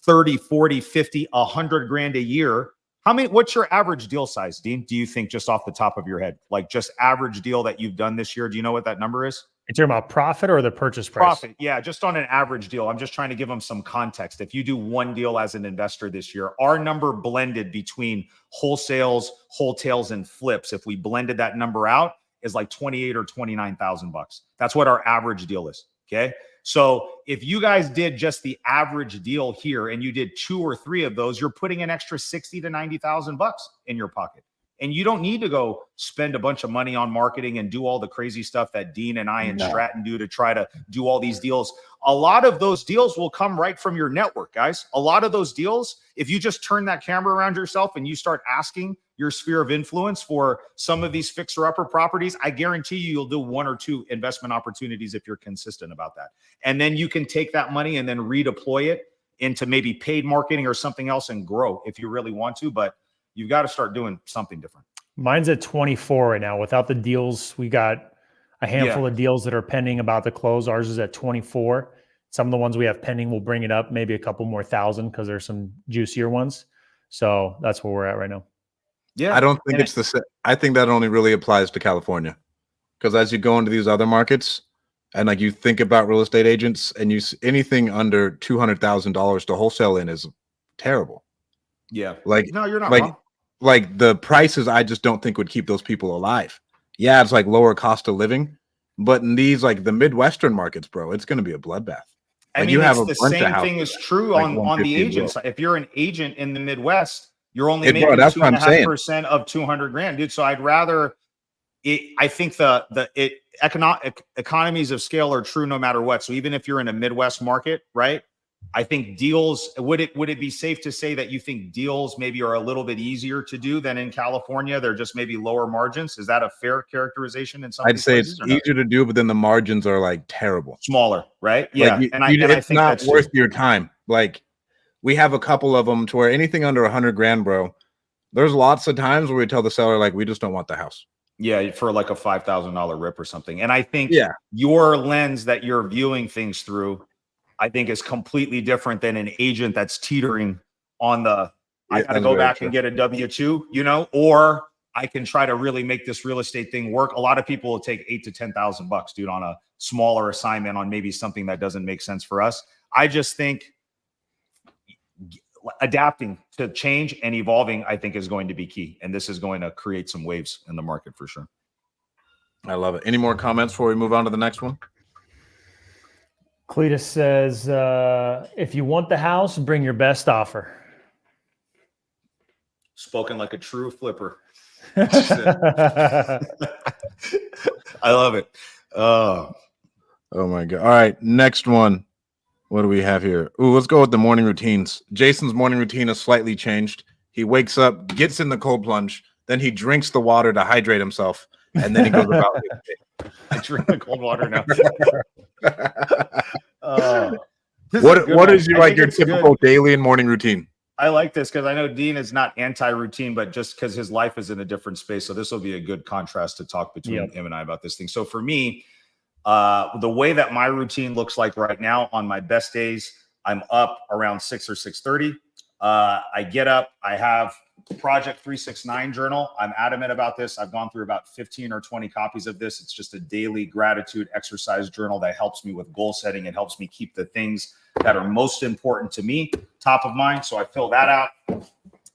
30, 40, 50, 100 grand a year, what's your average deal size, Dean? Do you think, just off the top of your head, like just average deal that you've done this year? Do you know what that number is? You're talking about profit or the purchase price? Profit. Yeah. Just on an average deal. I'm just trying to give them some context. If you do one deal as an investor this year, our number blended between wholesales, wholetails, and flips, if we blended that number out, is like 28 or 29,000 bucks. That's what our average deal is. Okay. So if you guys did just the average deal here and you did 2 or 3 of those, you're putting an extra 60 to 90,000 bucks in your pocket. And you don't need to go spend a bunch of money on marketing and do all the crazy stuff that Dean and I and Stratton do to try to do all these deals. A lot of those deals will come right from your network, guys. A lot of those deals, if you just turn that camera around yourself and you start asking your sphere of influence for some of these fixer-upper properties, I guarantee you'll do 1 or 2 investment opportunities if you're consistent about that. And then you can take that money and then redeploy it into maybe paid marketing or something else and grow if you really want to. But you've got to start doing something different. Mine's at 24 right now. Without the deals, we got a handful of deals that are pending about to close. Ours is at 24. Some of the ones we have pending will bring it up maybe a couple more thousand because there's some juicier ones. So that's where we're at right now. Yeah, I don't think it's the same. I think that only really applies to California, because as you go into these other markets and like you think about real estate agents and you anything under $200,000 to wholesale in is terrible. Yeah, like no, you're not like wrong. Like the prices, I just don't think would keep those people alive. Yeah, it's like lower cost of living, but in these like the Midwestern markets, bro, it's going to be a bloodbath. I mean, you have the same thing is true like on the agent side. If you're an agent in the Midwest, you're only making 2.5% of 200 grand, dude. So I'd rather I think the economies of scale are true no matter what. So even if you're in a Midwest market, right? I think deals, would it be safe to say that you think deals maybe are a little bit easier to do than in California? They're just maybe lower margins. Is that a fair characterization in some I'd say it's easier to do, but then the margins are like terrible. Smaller, right? Yeah. Like and I think it's not worth your time. Like we have a couple of them to where anything under 100 grand, bro, there's lots of times where we tell the seller, like, we just don't want the house. Yeah, for like a $5,000 rip or something. And I think your lens that you're viewing things through, I think is completely different than an agent that's teetering on the, I got to go back and get a W-2, you know, or I can try to really make this real estate thing work. A lot of people will take $8,000 to $10,000, dude, on a smaller assignment on maybe something that doesn't make sense for us. I just think adapting to change and evolving, I think, is going to be key. And this is going to create some waves in the market for sure. I love it. Any more comments before we move on to the next one? Cletus says, if you want the house, bring your best offer. Spoken like a true flipper. I love it. Oh my God. All right. Next one. What do we have here? Ooh, let's go with the morning routines. Jason's morning routine is slightly changed. He wakes up, gets in the cold plunge, then he drinks the water to hydrate himself, and then he goes about his day. I drink the cold water now. What is your typical daily and morning routine? I like this because I know Dean is not anti-routine, but just because his life is in a different space. So this will be a good contrast to talk between him and I about this thing. So for me, the way that my routine looks like right now, on my best days, I'm up around 6 or 6:30. I get up, I have Project 369 journal. I'm adamant about this. I've gone through about 15 or 20 copies of this. It's just a daily gratitude exercise journal that helps me with goal setting. It helps me keep the things that are most important to me top of mind. So I fill that out.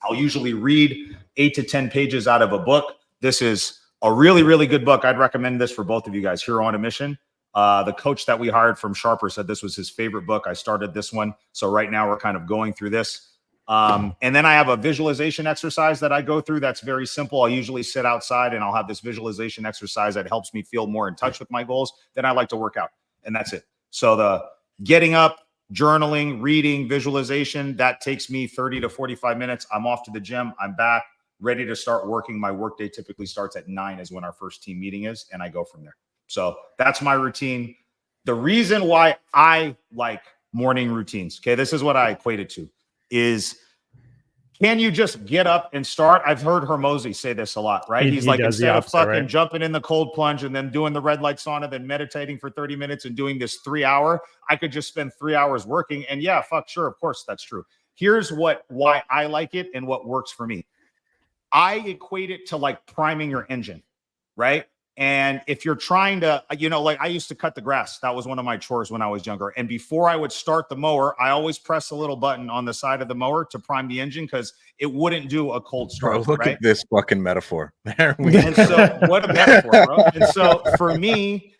I'll usually read 8 to 10 pages out of a book. This is a really, really good book. I'd recommend this for both of you guys. Hero on a Mission. The coach that we hired from Sharper said this was his favorite book. I started this one. So right now we're kind of going through this. And then I have a visualization exercise that I go through that's very simple. I'll usually sit outside and I'll have this visualization exercise that helps me feel more in touch with my goals. Then I like to work out, and that's it. So the getting up, journaling, reading, visualization, that takes me 30 to 45 minutes. I'm off to the gym. I'm back, ready to start working. My workday typically starts at 9 is when our first team meeting is, and I go from there. So that's my routine. The reason why I like morning routines, okay, this is what I equate it to, is can you just get up and start? I've heard Hermosi say this a lot, right? He's like, instead of fucking jumping in the cold plunge and then doing the red light sauna, then meditating for 30 minutes and doing this 3 hour, I could just spend 3 hours working. And yeah, fuck, sure, of course, that's true. Here's why I like it and what works for me. I equate it to like priming your engine, right? And if you're trying to, like I used to cut the grass. That was one of my chores when I was younger. And before I would start the mower, I always press a little button on the side of the mower to prime the engine because it wouldn't do a cold start. Bro, look at this fucking metaphor. And so what a metaphor, bro. And so for me,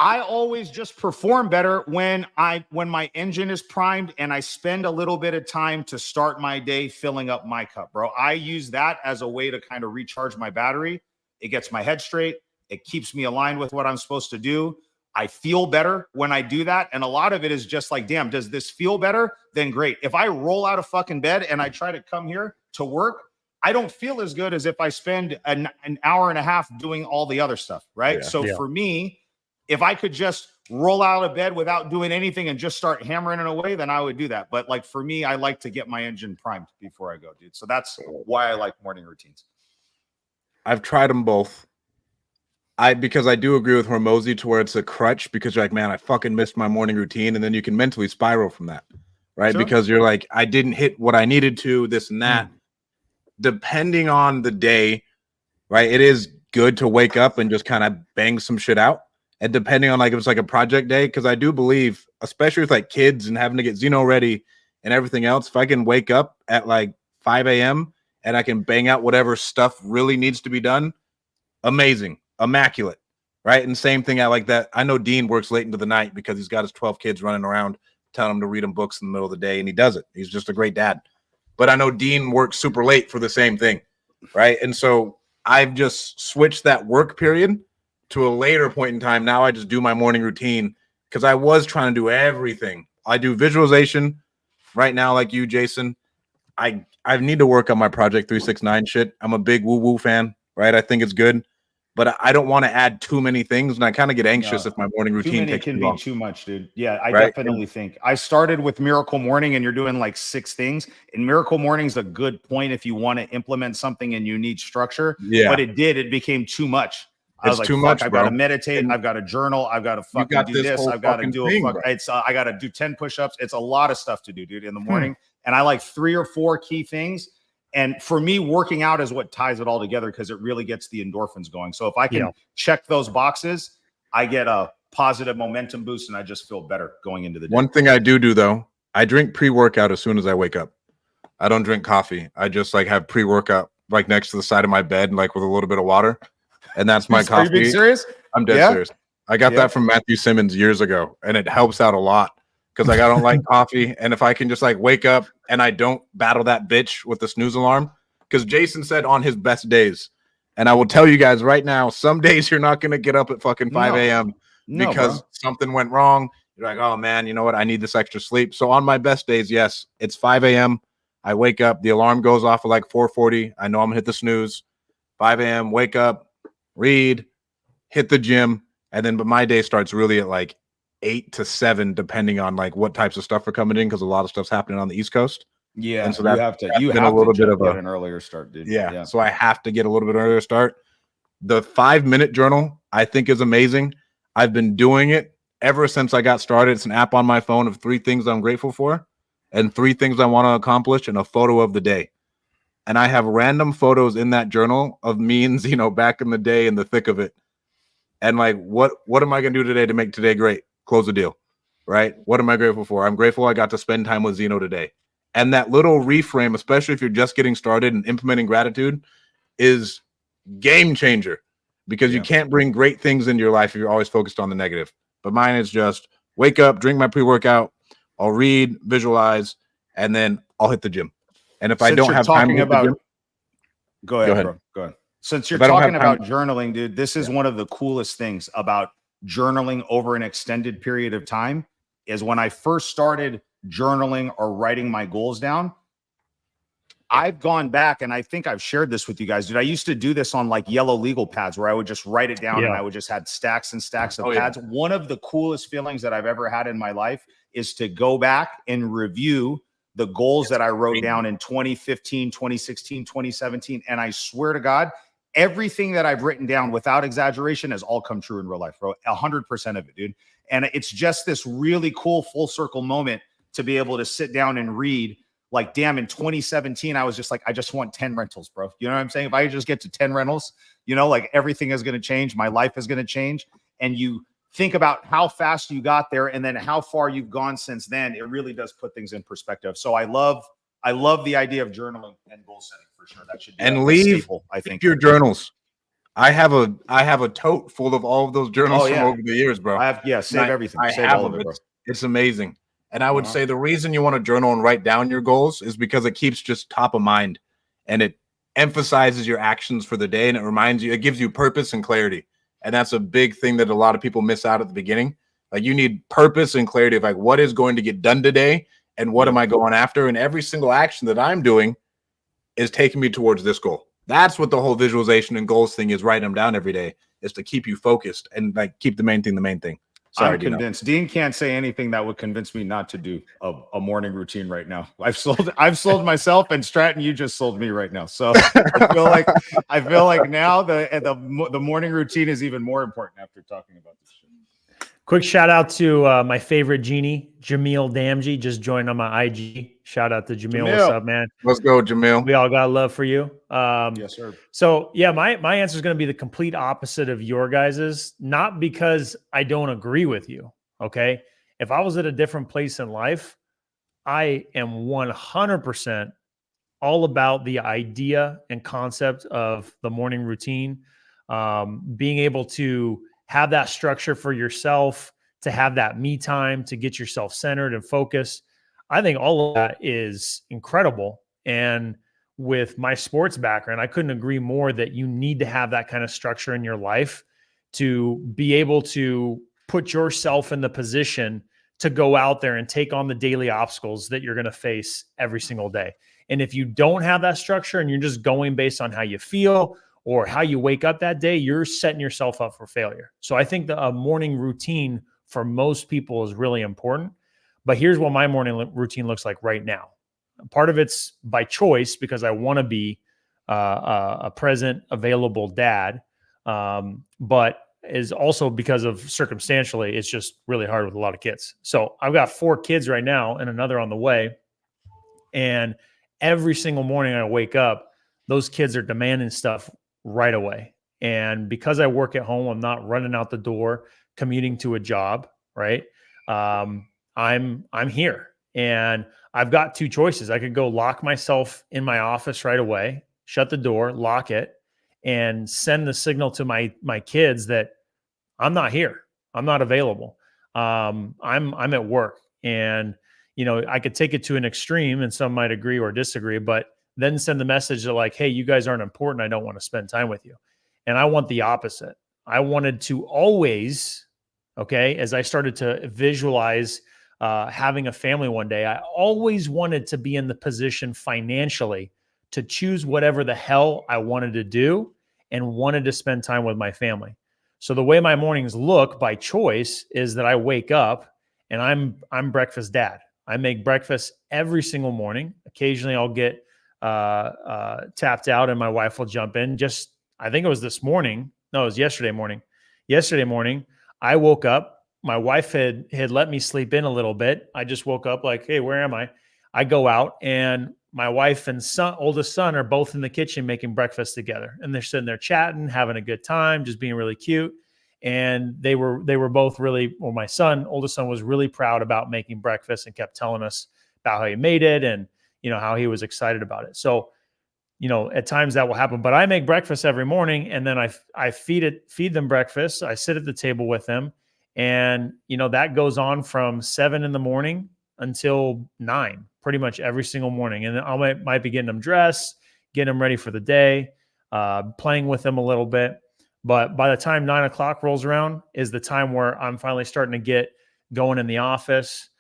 I always just perform better when my engine is primed and I spend a little bit of time to start my day filling up my cup, bro. I use that as a way to kind of recharge my battery. It gets my head straight. It keeps me aligned with what I'm supposed to do. I feel better when I do that. And a lot of it is just like, damn, does this feel better? Then great. If I roll out of fucking bed and I try to come here to work, I don't feel as good as if I spend an hour and a half doing all the other stuff, right? Yeah. So for me, if I could just roll out of bed without doing anything and just start hammering it away, then I would do that. But like for me, I like to get my engine primed before I go, dude. So that's why I like morning routines. I've tried them both. Because I do agree with Hormozy to where it's a crutch because you're like, man, I fucking missed my morning routine. And then you can mentally spiral from that, right? Sure. Because you're like, I didn't hit what I needed to, this and that. Depending on the day, right? It is good to wake up and just kind of bang some shit out. And depending on like if it's like a project day, because I do believe, especially with like kids and having to get Xeno ready and everything else, if I can wake up at like 5 a.m. and I can bang out whatever stuff really needs to be done, amazing, immaculate, right? And same thing, I like that. I know Dean works late into the night because he's got his 12 kids running around telling him to read him books in the middle of the day, and he does it. He's just a great dad. But I know Dean works super late for the same thing, right? And so I've just switched that work period to a later point in time. Now I just do my morning routine because I was trying to do everything. I do visualization right now, like you, Jason. I need to work on my Project 369 shit. I'm a big woo-woo fan, right? I think it's good, but I don't want to add too many things, and I kind of get anxious if my morning routine takes can too be long. too much, dude. Yeah, I Right? definitely think. I started with Miracle Morning, and you're doing like 6 things. And Miracle Morning's a good point if you want to implement something and you need structure. Yeah. But it became too much. I was like, too fuck, much, I've got to bro. meditate. And I've got to journal. I've got to fucking got do this this. whole I've got to fucking do thing, a fuck. bro. I got to do 10 push-ups. It's a lot of stuff to do, dude, in the morning. And I like 3 or 4 key things. And for me, working out is what ties it all together because it really gets the endorphins going. So if I can check those boxes, I get a positive momentum boost and I just feel better going into the day. One thing I do though, I drink pre-workout as soon as I wake up. I don't drink coffee. I just like have pre-workout like next to the side of my bed, like with a little bit of water. And that's my coffee. Are you being serious? I'm dead serious. I got that from Matthew Simmons years ago, and it helps out a lot because like I don't like coffee. And if I can just like wake up and I don't battle that bitch with the snooze alarm, because Jason said on his best days, and I will tell you guys right now, some days you're not going to get up at fucking 5 a.m. because something went wrong. You're like, oh man, you know what? I need this extra sleep. So on my best days, yes, it's 5 a.m. I wake up, the alarm goes off at like 4:40. I know I'm gonna hit the snooze. 5 a.m. Wake up, read, hit the gym, and then but my day starts really at like 8 to 7, depending on like what types of stuff are coming in, because a lot of stuff's happening on the East Coast. Yeah, and so you have to get an earlier start, dude. Yeah, so I have to get a little bit earlier start. The 5-minute journal I think is amazing. I've been doing it ever since I got started. It's an app on my phone of 3 things I'm grateful for and 3 things I want to accomplish and a photo of the day. And I have random photos in that journal of me and Zeno back in the day in the thick of it. And like, what am I going to do today to make today great? Close the deal, right? What am I grateful for? I'm grateful I got to spend time with Zeno today. And that little reframe, especially if you're just getting started and implementing gratitude, is game changer because you can't bring great things into your life if you're always focused on the negative. But mine is just wake up, drink my pre-workout, I'll read, visualize, and then I'll hit the gym. And if I don't have time to hit the gym, go ahead, bro. Go ahead. Since you're talking about journaling, dude, this is one of the coolest things about journaling over an extended period of time is when I first started journaling or writing my goals down, I've gone back and I think I've shared this with you guys, dude. I used to do this on like yellow legal pads where I would just write it down and I would just had stacks and stacks of pads. One of the coolest feelings that I've ever had in my life is to go back and review the goals that I wrote down in 2015, 2016, 2017. And I swear to God, everything that I've written down without exaggeration has all come true in real life, bro. 100% of it, dude. And it's just this really cool full circle moment to be able to sit down and read. Like, damn, in 2017, I was just like, I just want 10 rentals, bro. You know what I'm saying? If I just get to 10 rentals, you know, like everything is going to change. My life is going to change. And you think about how fast you got there and then how far you've gone since then. It really does put things in perspective. So I love the idea of journaling and goal setting for sure. That should be and leave staple, I think, your journals. I have a tote full of all of those journals Oh, from yeah. over the years, bro. I have, yeah, And save everything. I Save have all of them. it, bro. It's amazing. And I would Uh-huh. say the reason you want to journal and write down your goals is because it keeps just top of mind, and it emphasizes your actions for the day, and it gives you purpose and clarity. And that's a big thing that a lot of people miss out at the beginning. Like, you need purpose and clarity of like, what is going to get done today and what am I going after? And every single action that I'm doing is taking me towards this goal. That's what the whole visualization and goals thing is, writing them down every day, is to keep you focused and like keep the main thing. Sorry, I'm convinced. Dean can't say anything that would convince me not to do a morning routine right now. I've sold myself, and Stratton, you just sold me right now. So I feel like now the morning routine is even more important after talking about this shit. Quick shout out to my favorite genie, Jamil Damji, just joined on my IG. Shout out to Jamil. What's up, man? Let's go, Jamil. We all got love for you. Yes, sir. So yeah, my answer is going to be the complete opposite of your guys's. Not because I don't agree with you. Okay, if I was at a different place in life, I am 100% all about the idea and concept of the morning routine, being able to have that structure for yourself, to have that me time, to get yourself centered and focused. I think all of that is incredible. And with my sports background, I couldn't agree more that you need to have that kind of structure in your life to be able to put yourself in the position to go out there and take on the daily obstacles that you're going to face every single day. And if you don't have that structure and you're just going based on how you feel or how you wake up that day, you're setting yourself up for failure. So I think a morning routine for most people is really important. But here's what my morning routine looks like right now. Part of it's by choice because I want to be a present, available dad. But is also because of circumstantially, it's just really hard with a lot of kids. So I've got 4 kids right now and another on the way. And every single morning I wake up, those kids are demanding stuff right away. And because I work at home, I'm not running out the door, commuting to a job, right? I'm here, and I've got 2 choices. I could go lock myself in my office right away, shut the door, lock it, and send the signal to my kids that I'm not here. I'm not available. I'm at work, and I could take it to an extreme, and some might agree or disagree, but then send the message that like, hey, you guys aren't important. I don't want to spend time with you. And I want the opposite. I wanted to always, okay, as I started to visualize having a family one day, I always wanted to be in the position financially to choose whatever the hell I wanted to do and wanted to spend time with my family. So the way my mornings look by choice is that I wake up and I'm breakfast dad. I make breakfast every single morning. Occasionally I'll get tapped out and my wife will jump in. I think it was this morning. No, it was yesterday morning. Yesterday morning, I woke up. My wife had let me sleep in a little bit. I just woke up like, hey, where am I? I go out and my wife and oldest son are both in the kitchen making breakfast together. And they're sitting there chatting, having a good time, just being really cute. And they were both really, well, my oldest son was really proud about making breakfast and kept telling us about how he made it and, how he was excited about it. So, at times that will happen, but I make breakfast every morning and then I feed them breakfast. I sit at the table with them and, that goes on from 7 in the morning until 9, pretty much every single morning. And then I might be getting them dressed, getting them ready for the day, playing with them a little bit. But by the time 9 o'clock rolls around is the time where I'm finally starting to get going in the office.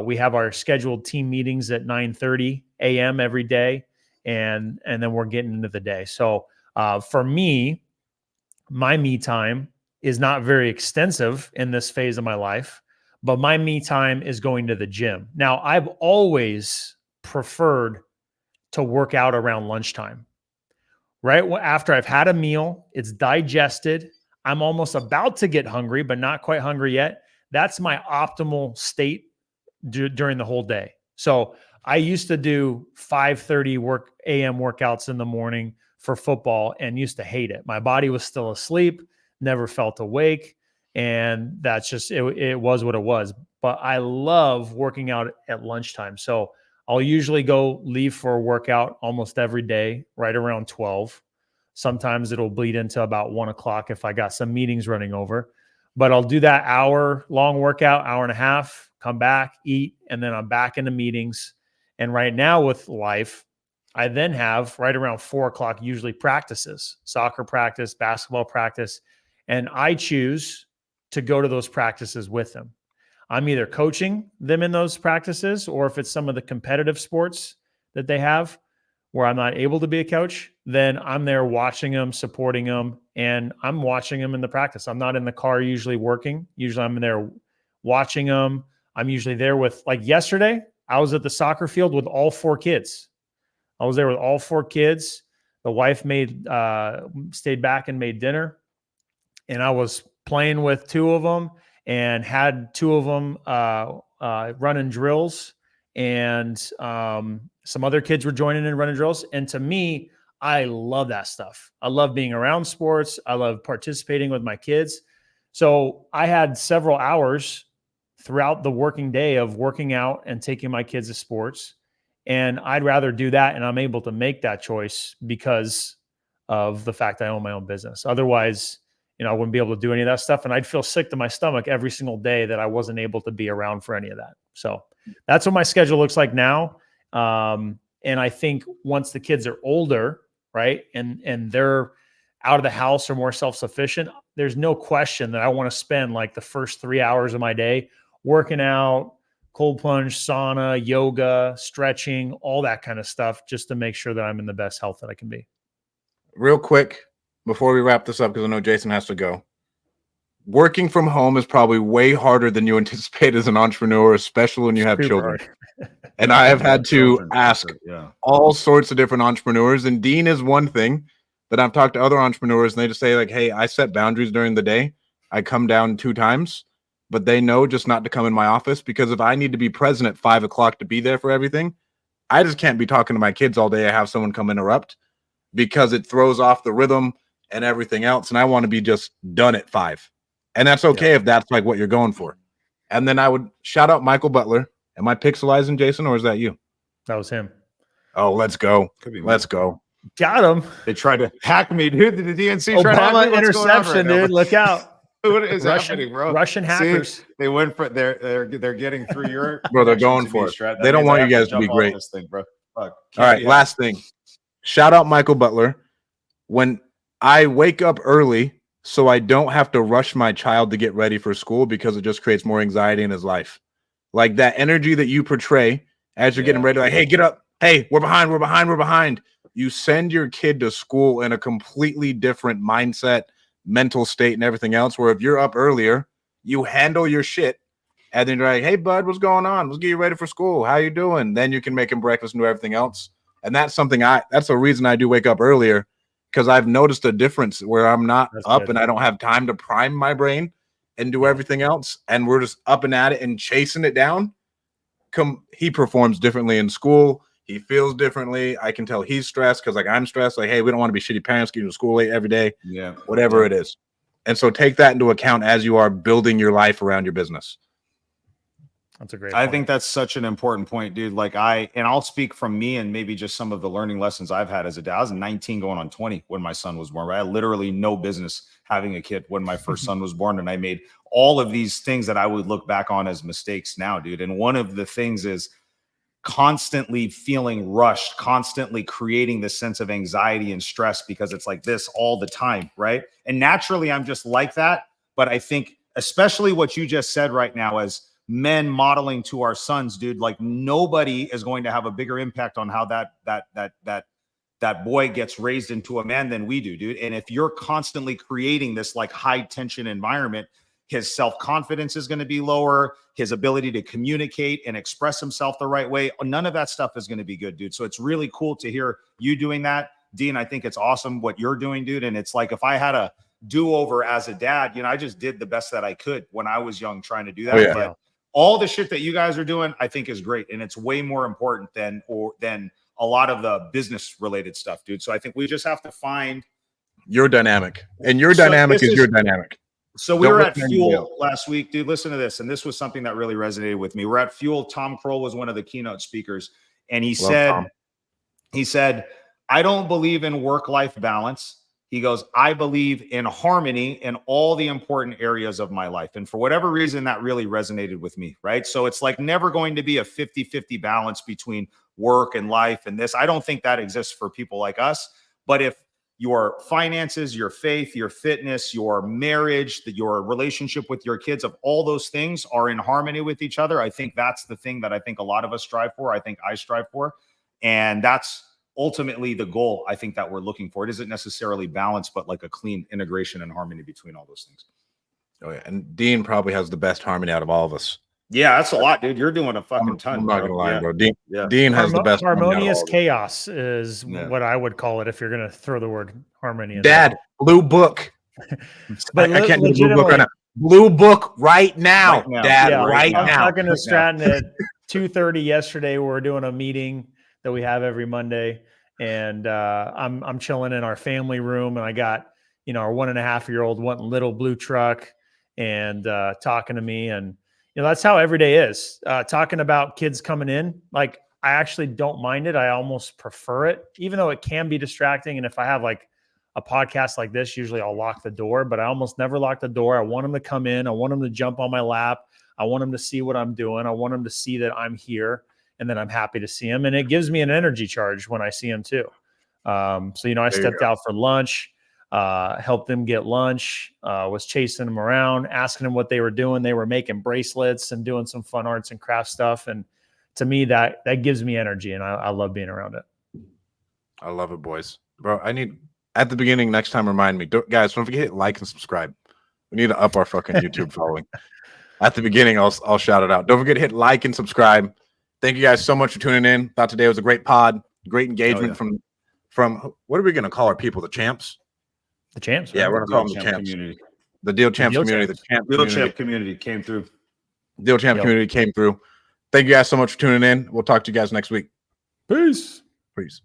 We have our scheduled team meetings at 9:30 a.m. every day. And then we're getting into the day. So for me, my me time is not very extensive in this phase of my life, but my me time is going to the gym. Now, I've always preferred to work out around lunchtime. Right after I've had a meal, it's digested. I'm almost about to get hungry, but not quite hungry yet. That's my optimal state during the whole day. So I used to do 5:30 a.m. workouts in the morning for football and used to hate it. My body was still asleep, never felt awake. And that's just, it was what it was. But I love working out at lunchtime. So I'll usually leave for a workout almost every day, right around 12. Sometimes it'll bleed into about 1 o'clock if I got some meetings running over. But I'll do that hour long workout, hour and a half, come back, eat, and then I'm back into meetings. And right now with life, I then have right around 4 o'clock usually practices, soccer practice, basketball practice, and I choose to go to those practices with them. I'm either coaching them in those practices, or if it's some of the competitive sports that they have where I'm not able to be a coach, then I'm there watching them, supporting them, and I'm watching them in the practice. I'm not in the car usually working. Usually I'm there watching them. I'm usually there with, like yesterday, I was at the soccer field with all 4 kids. I was there with all 4 kids. The wife stayed back and made dinner, and I was playing with 2 of them and had 2 of them running drills, and some other kids were joining in running drills. And to me, I love that stuff. I love being around sports. I love participating with my kids. So I had several hours throughout the working day of working out and taking my kids to sports. And I'd rather do that. And I'm able to make that choice because of the fact I own my own business. Otherwise, I wouldn't be able to do any of that stuff. And I'd feel sick to my stomach every single day that I wasn't able to be around for any of that. So that's what my schedule looks like now. And I think once the kids are older, right, and they're out of the house or more self-sufficient, there's no question that I want to spend like the first 3 hours of my day working out, cold plunge, sauna, yoga, stretching, all that kind of stuff, just to make sure that I'm in the best health that I can be. Real quick, before we wrap this up, because I know Jason has to go. Working from home is probably way harder than you anticipate as an entrepreneur, especially when you have children. And I have had to ask all sorts of different entrepreneurs. And Dean is one thing that I've talked to other entrepreneurs, and they just say like, hey, I set boundaries during the day. I come down 2 times, but they know just not to come in my office, because if I need to be present at 5 o'clock to be there for everything, I just can't be talking to my kids all day. I have someone come interrupt, because it throws off the rhythm and everything else. And I want to be just done at 5. And that's okay if that's like what you're going for. And then I would shout out Michael Butler. Am I pixelizing, Jason, or is that you? That was him. Oh, let's go. Let's go. Got him. They tried to hack me, dude. The DNC tried to hack me. Interception, dude. Look out. What is happening, bro? Russian hackers. See, they went for they're getting through your bro. They're going for it. They don't want you guys to be great. This thing, bro. Fuck. All right, last thing. Shout out Michael Butler. When I wake up early, so I don't have to rush my child to get ready for school, because it just creates more anxiety in his life. Like that energy that you portray as you're getting ready, like, hey, get up. Hey, we're behind. You send your kid to school in a completely different mindset, mental state, and everything else, where if you're up earlier, you handle your shit, and then you're like, hey, bud, what's going on? Let's get you ready for school. How you doing? Then you can make him breakfast and do everything else. And that's something that's a reason I do wake up earlier, because I've noticed a difference where I'm not up and I don't have time to prime my brain and do everything else. And we're just up and at it and chasing it down. He performs differently in school. He feels differently. I can tell he's stressed because, like, I'm stressed. Like, hey, we don't want to be shitty parents getting to school late every day. Yeah. Whatever it is. And so take that into account as you are building your life around your business. That's a great point. I think that's such an important point, dude. Like I'll speak from me and maybe just some of the learning lessons I've had as a dad. I was 19 going on 20 when my son was born. Right? I had literally no business having a kid when my first son was born. And I made all of these things that I would look back on as mistakes now, dude. And one of the things is constantly feeling rushed, constantly creating this sense of anxiety and stress because it's like this all the time, right? And naturally, I'm just like that. But I think especially what you just said right now as men modeling to our sons, dude, like nobody is going to have a bigger impact on how that boy gets raised into a man than we do, dude. And if you're constantly creating this like high tension environment, his self-confidence is going to be lower. His ability to communicate and express himself the right way, none of that stuff is going to be good, dude. So it's really cool to hear you doing that. Dean, I think it's awesome what you're doing, dude. And it's like, if I had a do-over as a dad, I just did the best that I could when I was young trying to do that. But all the shit that you guys are doing, I think is great. And it's way more important than a lot of the business related stuff, dude. So I think we just have to find your dynamic, and your dynamic is your dynamic. So we were at Fuel last week, dude. Listen to this. And this was something that really resonated with me. We're at Fuel. Tom Kroll was one of the keynote speakers. And he said, I don't believe in work-life balance. He goes, I believe in harmony in all the important areas of my life. And for whatever reason, that really resonated with me, right? So it's like never going to be a 50-50 balance between work and life and this. I don't think that exists for people like us. But if your finances, your faith, your fitness, your marriage, your relationship with your kids, of all those things are in harmony with each other, I think that's the thing that I think a lot of us strive for. I think I strive for. And that's ultimately the goal I think that we're looking for. It isn't necessarily balance, but like a clean integration and harmony between all those things. Oh yeah, and Dean probably has the best harmony out of all of us. Yeah, that's a lot, dude. You're doing a fucking ton. I'm not gonna lie, yeah. bro. Dean has the best harmonious chaos is Yeah. what I would call it if you're going to throw the word harmony in. Dad, blue book. But I can't do the blue book right now. Blue book right now, Right now. Dad. Yeah, right I'm now. talking to Stratton at 2:30 yesterday. We're doing a meeting that we have every Monday, and I'm chilling in our family room, and I got our 1.5-year-old wanting little blue truck and talking to me, and that's how every day is. Talking about kids coming in, like I actually don't mind it. I almost prefer it, even though it can be distracting. And if I have like a podcast like this, usually I'll lock the door, but I almost never lock the door. I want them to come in. I want them to jump on my lap. I want them to see what I'm doing. I want them to see that I'm here and that I'm happy to see them. And it gives me an energy charge when I see them too. So, I stepped out for lunch, helped them get lunch, was chasing them around, asking them what they were doing. They were making bracelets and doing some fun arts and craft stuff. And to me, that gives me energy, and I love being around it. I love it, boys. Bro, I need, at the beginning, next time, remind me. Guys, don't forget to hit like and subscribe. We need to up our fucking YouTube following. At the beginning, I'll shout it out. Don't forget to hit like and subscribe. Thank you guys so much for tuning in. Thought today was a great pod, great engagement from what are we going to call our people? The champs? The champs. Yeah, right? we're going to call them the champs. Community. The Deal Champs Deal community. Champs. The champ Deal community. Champ community came through. Deal Champ community came through. Thank you guys so much for tuning in. We'll talk to you guys next week. Peace. Peace.